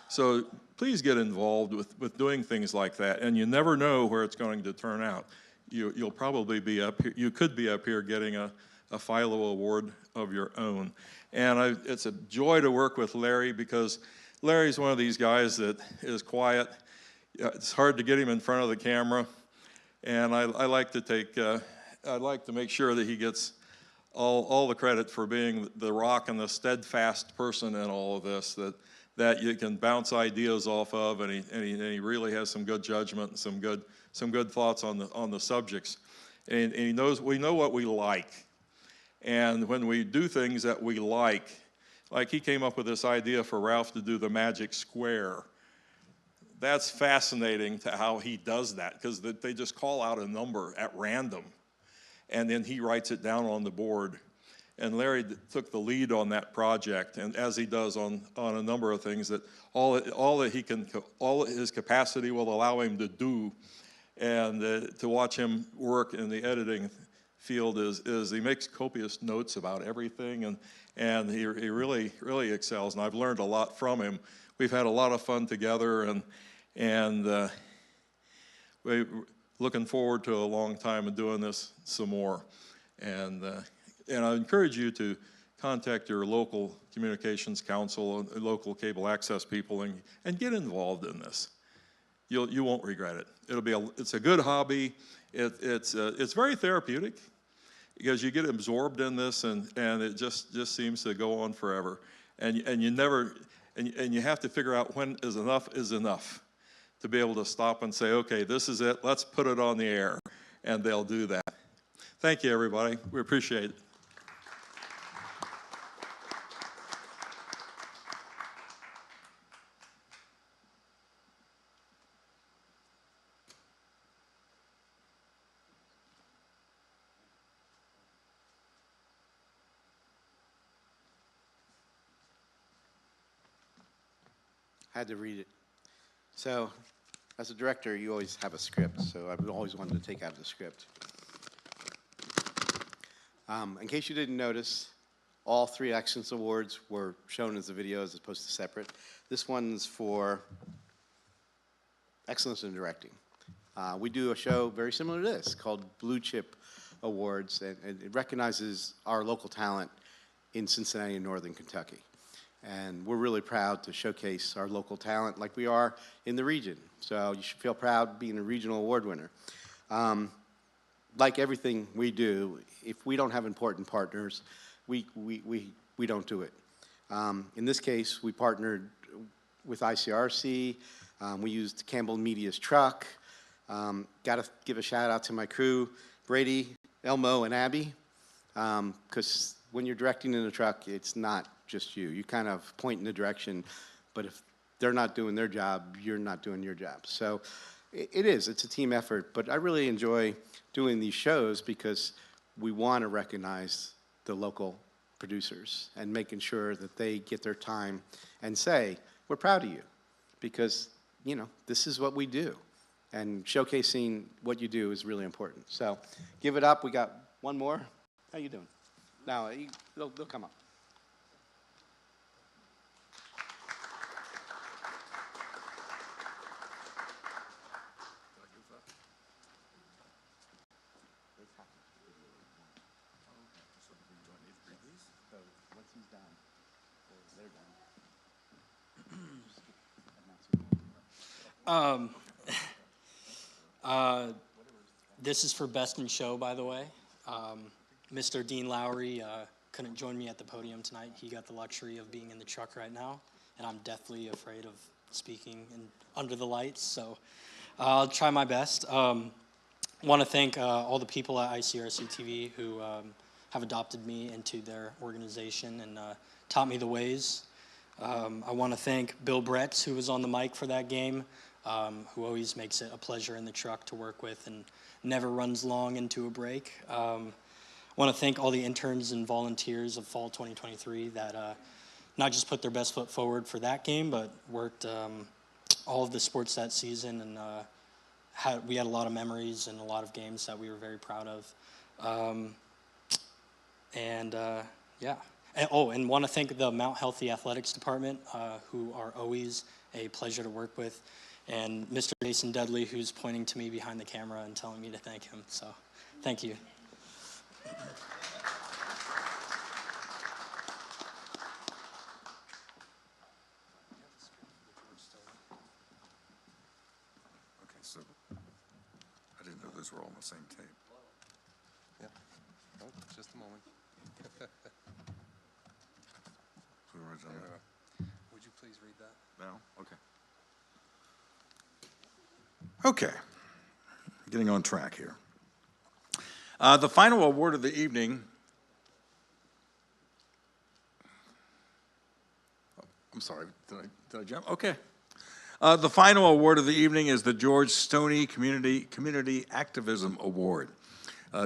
Speaker 12: So please get involved with doing things like that, and you never know where it's going to turn out. You'll probably be up here. You could be up here getting a Philo Award of your own. And it's a joy to work with Larry, because Larry's one of these guys that is quiet. It's hard to get him in front of the camera, and I like to make sure that he gets all the credit for being the rock and the steadfast person in all of this that you can bounce ideas off of, and he really has some good judgment and some good thoughts on the subjects, and we know what we like. And when we do things that we like he came up with this idea for Ralph to do the magic square. That's fascinating to how he does that, because they just call out a number at random, and then he writes it down on the board. And Larry took the lead on that project, and as he does on a number of things, that all his capacity will allow him to do, and to watch him work in the editing field is he makes copious notes about everything, and he really excels, and I've learned a lot from him. We've had a lot of fun together, and we're looking forward to a long time of doing this some more. And I encourage you to contact your local communications council, local cable access people, and get involved in this. You won't regret it. It's a good hobby. It's very therapeutic because you get absorbed in this, and it just seems to go on forever. And you have to figure out when is enough to be able to stop and say, okay, this is it. Let's put it on the air, and they'll do that. Thank you, everybody. We appreciate it.
Speaker 3: Had to read it. So, as a director, you always have a script, so I've always wanted to take out the script. In case you didn't notice, all 3 Excellence Awards were shown as a video as opposed to separate. This one's for Excellence in Directing. We do a show very similar to this called Blue Chip Awards, and it recognizes our local talent in Cincinnati and Northern Kentucky. And we're really proud to showcase our local talent like we are in the region. So you should feel proud being a regional award winner. Like everything we do, if we don't have important partners, we don't do it. In this case, we partnered with ICRC. We used Campbell Media's truck. Got to give a shout out to my crew, Brady, Elmo, and Abby, because when you're directing in a truck, it's not just you. You kind of point in the direction, but if they're not doing their job, you're not doing your job. So it's a team effort, but I really enjoy doing these shows because we want to recognize the local producers and making sure that they get their time and say, we're proud of you because, you know, this is what we do. And showcasing what you do is really important. So give it up. We got one more. How you doing? Now, they'll come up.
Speaker 5: This is for Best in Show, by the way. Mr. Dean Lowry couldn't join me at the podium tonight. He got the luxury of being in the truck right now, and I'm deathly afraid of speaking under the lights, so I'll try my best. Want to thank all the people at ICRC-TV who have adopted me into their organization and taught me the ways. I want to thank Bill Bretz, who was on the mic for that game, who always makes it a pleasure in the truck to work with and never runs long into a break. I want to thank all the interns and volunteers of Fall 2023 that not just put their best foot forward for that game, but worked all of the sports that season, and we had a lot of memories and a lot of games that we were very proud of. Yeah. And want to thank the Mount Healthy Athletics Department, who are always a pleasure to work with, and Mr. Jason Dudley, who's pointing to me behind the camera and telling me to thank him. So, thank you.
Speaker 6: Okay, so I didn't know those were all on the same tape.
Speaker 13: Yeah. Oh, just a moment. Would you please read that?
Speaker 6: No? Okay. Okay. Getting on track here. The final award of the evening. I'm sorry, did I jump? Okay. The final award of the evening is the George Stoney Community Activism Award.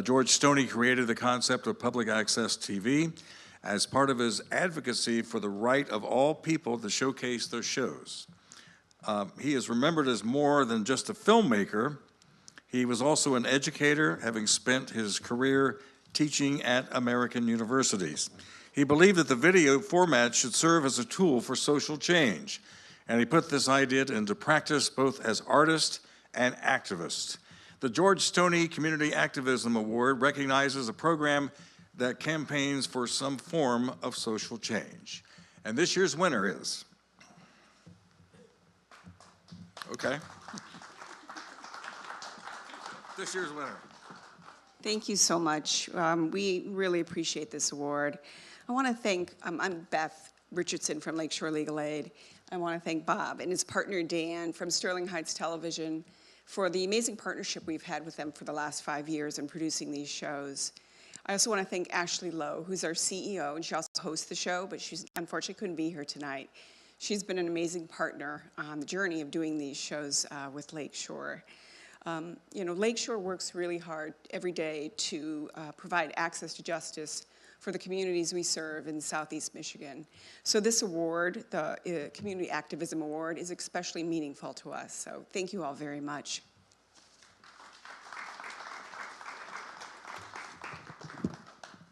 Speaker 6: George Stoney created the concept of public access TV as part of his advocacy for the right of all people to showcase their shows. He is remembered as more than just a filmmaker. He was also an educator, having spent his career teaching at American universities. He believed that the video format should serve as a tool for social change, and he put this idea into practice both as artist and activist. The George Stoney Community Activism Award recognizes a program that campaigns for some form of social change. And this year's winner is, okay. This year's winner.
Speaker 14: Thank you so much. We really appreciate this award. I want to thank, I'm Beth Richardson from Lakeshore Legal Aid. I want to thank Bob and his partner Dan from Sterling Heights Television for the amazing partnership we've had with them for the last 5 years in producing these shows. I also want to thank Ashley Lowe, who's our CEO, and she also hosts the show, but she unfortunately couldn't be here tonight. She's been an amazing partner on the journey of doing these shows with Lakeshore. You know, Lakeshore works really hard every day to provide access to justice for the communities we serve in Southeast Michigan. So this award, the Community Activism Award, is especially meaningful to us. So thank you all very much.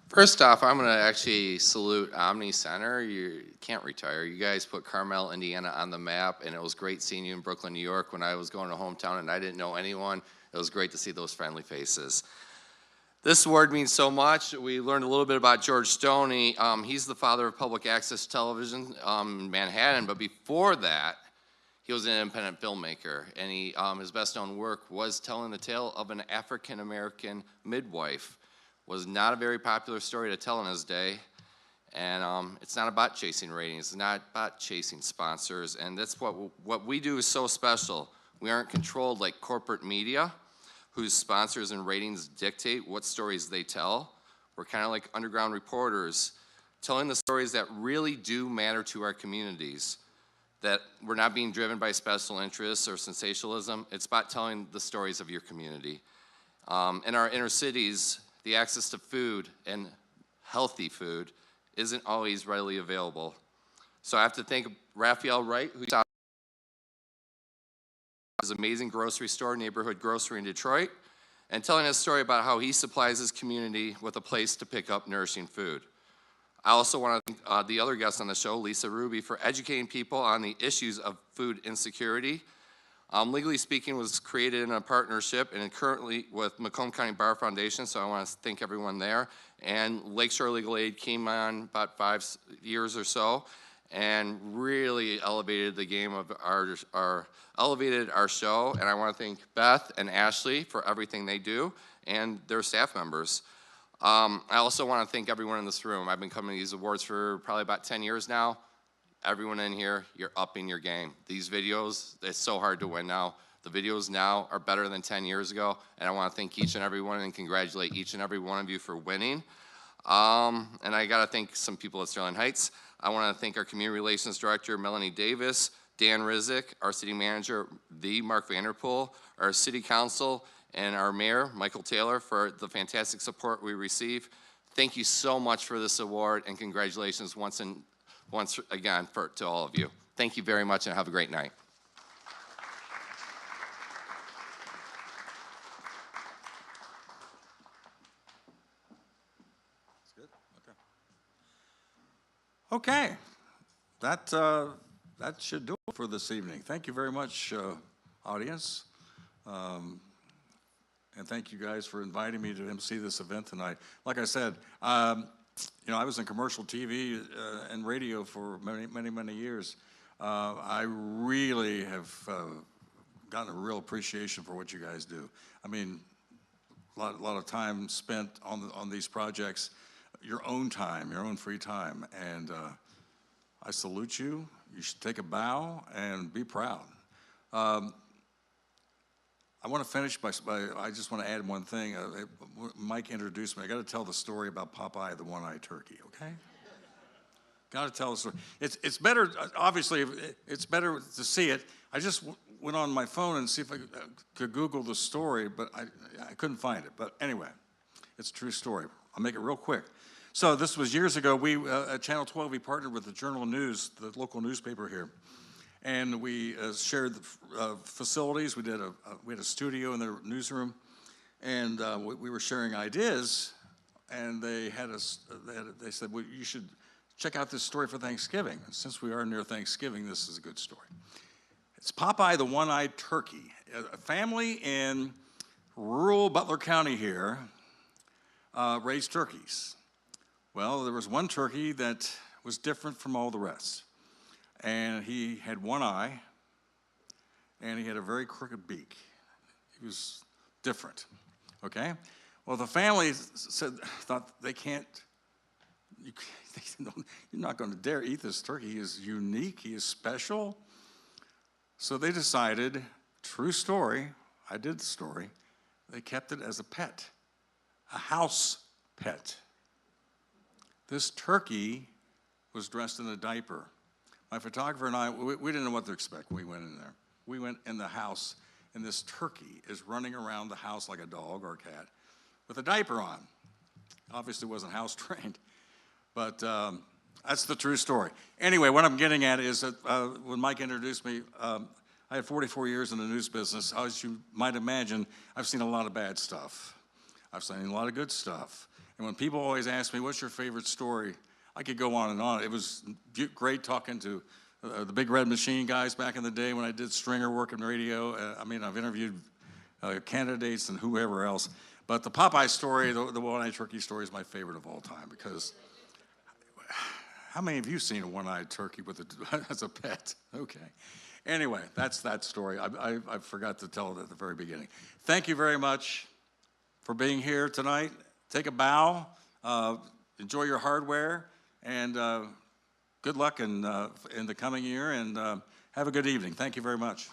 Speaker 17: First off, I'm going to actually salute Omni Center. You can't retire. You guys put Carmel, Indiana on the map, and it was great seeing you in Brooklyn, New York when I was going to hometown and I didn't know anyone. It was great to see those friendly faces. This award means so much. We learned a little bit about George Stoney. He's the father of public access television in Manhattan, but before that, he was an independent filmmaker, and his best known work was telling the tale of an African-American midwife. Was not a very popular story to tell in his day, and it's not about chasing ratings, it's not about chasing sponsors, and that's what we do is so special. We aren't controlled like corporate media, whose sponsors and ratings dictate what stories they tell. We're kind of like underground reporters, telling the stories that really do matter to our communities, that we're not being driven by special interests or sensationalism. It's about telling the stories of your community. In our inner cities, the access to food and healthy food isn't always readily available. So I have to thank Raphael Wright, who's his amazing grocery store, Neighborhood Grocery in Detroit, and telling us a story about how he supplies his community with a place to pick up nourishing food. I also want to thank the other guests on the show, Lisa Ruby, for educating people on the issues of food insecurity. Legally Speaking was created in a partnership and currently with Macomb County Bar Foundation, so I want to thank everyone there. And Lakeshore Legal Aid came on about 5 years or so and really elevated the game of elevated our show. And I want to thank Beth and Ashley for everything they do and their staff members. I also want to thank everyone in this room. I've been coming to these awards for probably about 10 years now. Everyone in here, you're upping your game. These videos, it's so hard to win now. The videos now are better than 10 years ago, and I want to thank each and every one and congratulate each and every one of you for winning. And I got to thank some people at Sterling Heights. I want to thank our Community Relations Director, Melanie Davis, Dan Rizek, our City Manager, Mark Vanderpool, our City Council, and our Mayor, Michael Taylor, for the fantastic support we receive. Thank you so much for this award, and congratulations once again to all of you. Thank you very much and have a great night.
Speaker 6: That's good. Okay. That should do it for this evening. Thank you very much, audience. And thank you guys for inviting me to MC this event tonight. Like I said, you know, I was in commercial TV and radio for many years. I really have gotten a real appreciation for what you guys do. I mean, a lot of time spent on these projects, your own time, your own free time, and I salute you. You should take a bow and be proud. I want to finish by I just want to add one thing. Mike introduced me. I got to tell the story about Popeye the One-Eyed Turkey, okay? Got to tell the story. It's better, obviously, it's better to see it. I just went on my phone and see if I could Google the story, but I couldn't find it. But anyway, it's a true story. I'll make it real quick. So this was years ago. We, at Channel 12, we partnered with the Journal News, the local newspaper here. And we shared the facilities. We had a studio in their newsroom, and we were sharing ideas. And they said, well, you should check out this story for Thanksgiving. And since we are near Thanksgiving, this is a good story. It's Popeye the One-Eyed Turkey. A family in rural Butler County here raised turkeys. Well, there was one turkey that was different from all the rest. And he had one eye, and he had a very crooked beak. He was different, okay? Well, the family thought they can't, you're not going to dare eat this turkey. He is unique, he is special. So they decided, true story, I did the story, they kept it as a pet, a house pet. This turkey was dressed in a diaper. My photographer and I, we didn't know what to expect when we went in there. We went in the house, and this turkey is running around the house like a dog or a cat with a diaper on. Obviously wasn't house trained, but that's the true story. Anyway, what I'm getting at is that when Mike introduced me, I had 44 years in the news business. As you might imagine, I've seen a lot of bad stuff. I've seen a lot of good stuff. And when people always ask me, what's your favorite story? I could go on and on. It was great talking to the Big Red Machine guys back in the day when I did stringer work in radio. I mean, I've interviewed candidates and whoever else. But the Popeye story, the one-eyed turkey story is my favorite of all time because how many of you seen a one-eyed turkey with as a pet? Okay. Anyway, that's that story. I forgot to tell it at the very beginning. Thank you very much for being here tonight. Take a bow. Enjoy your hardware. And good luck in the coming year, and have a good evening. Thank you very much.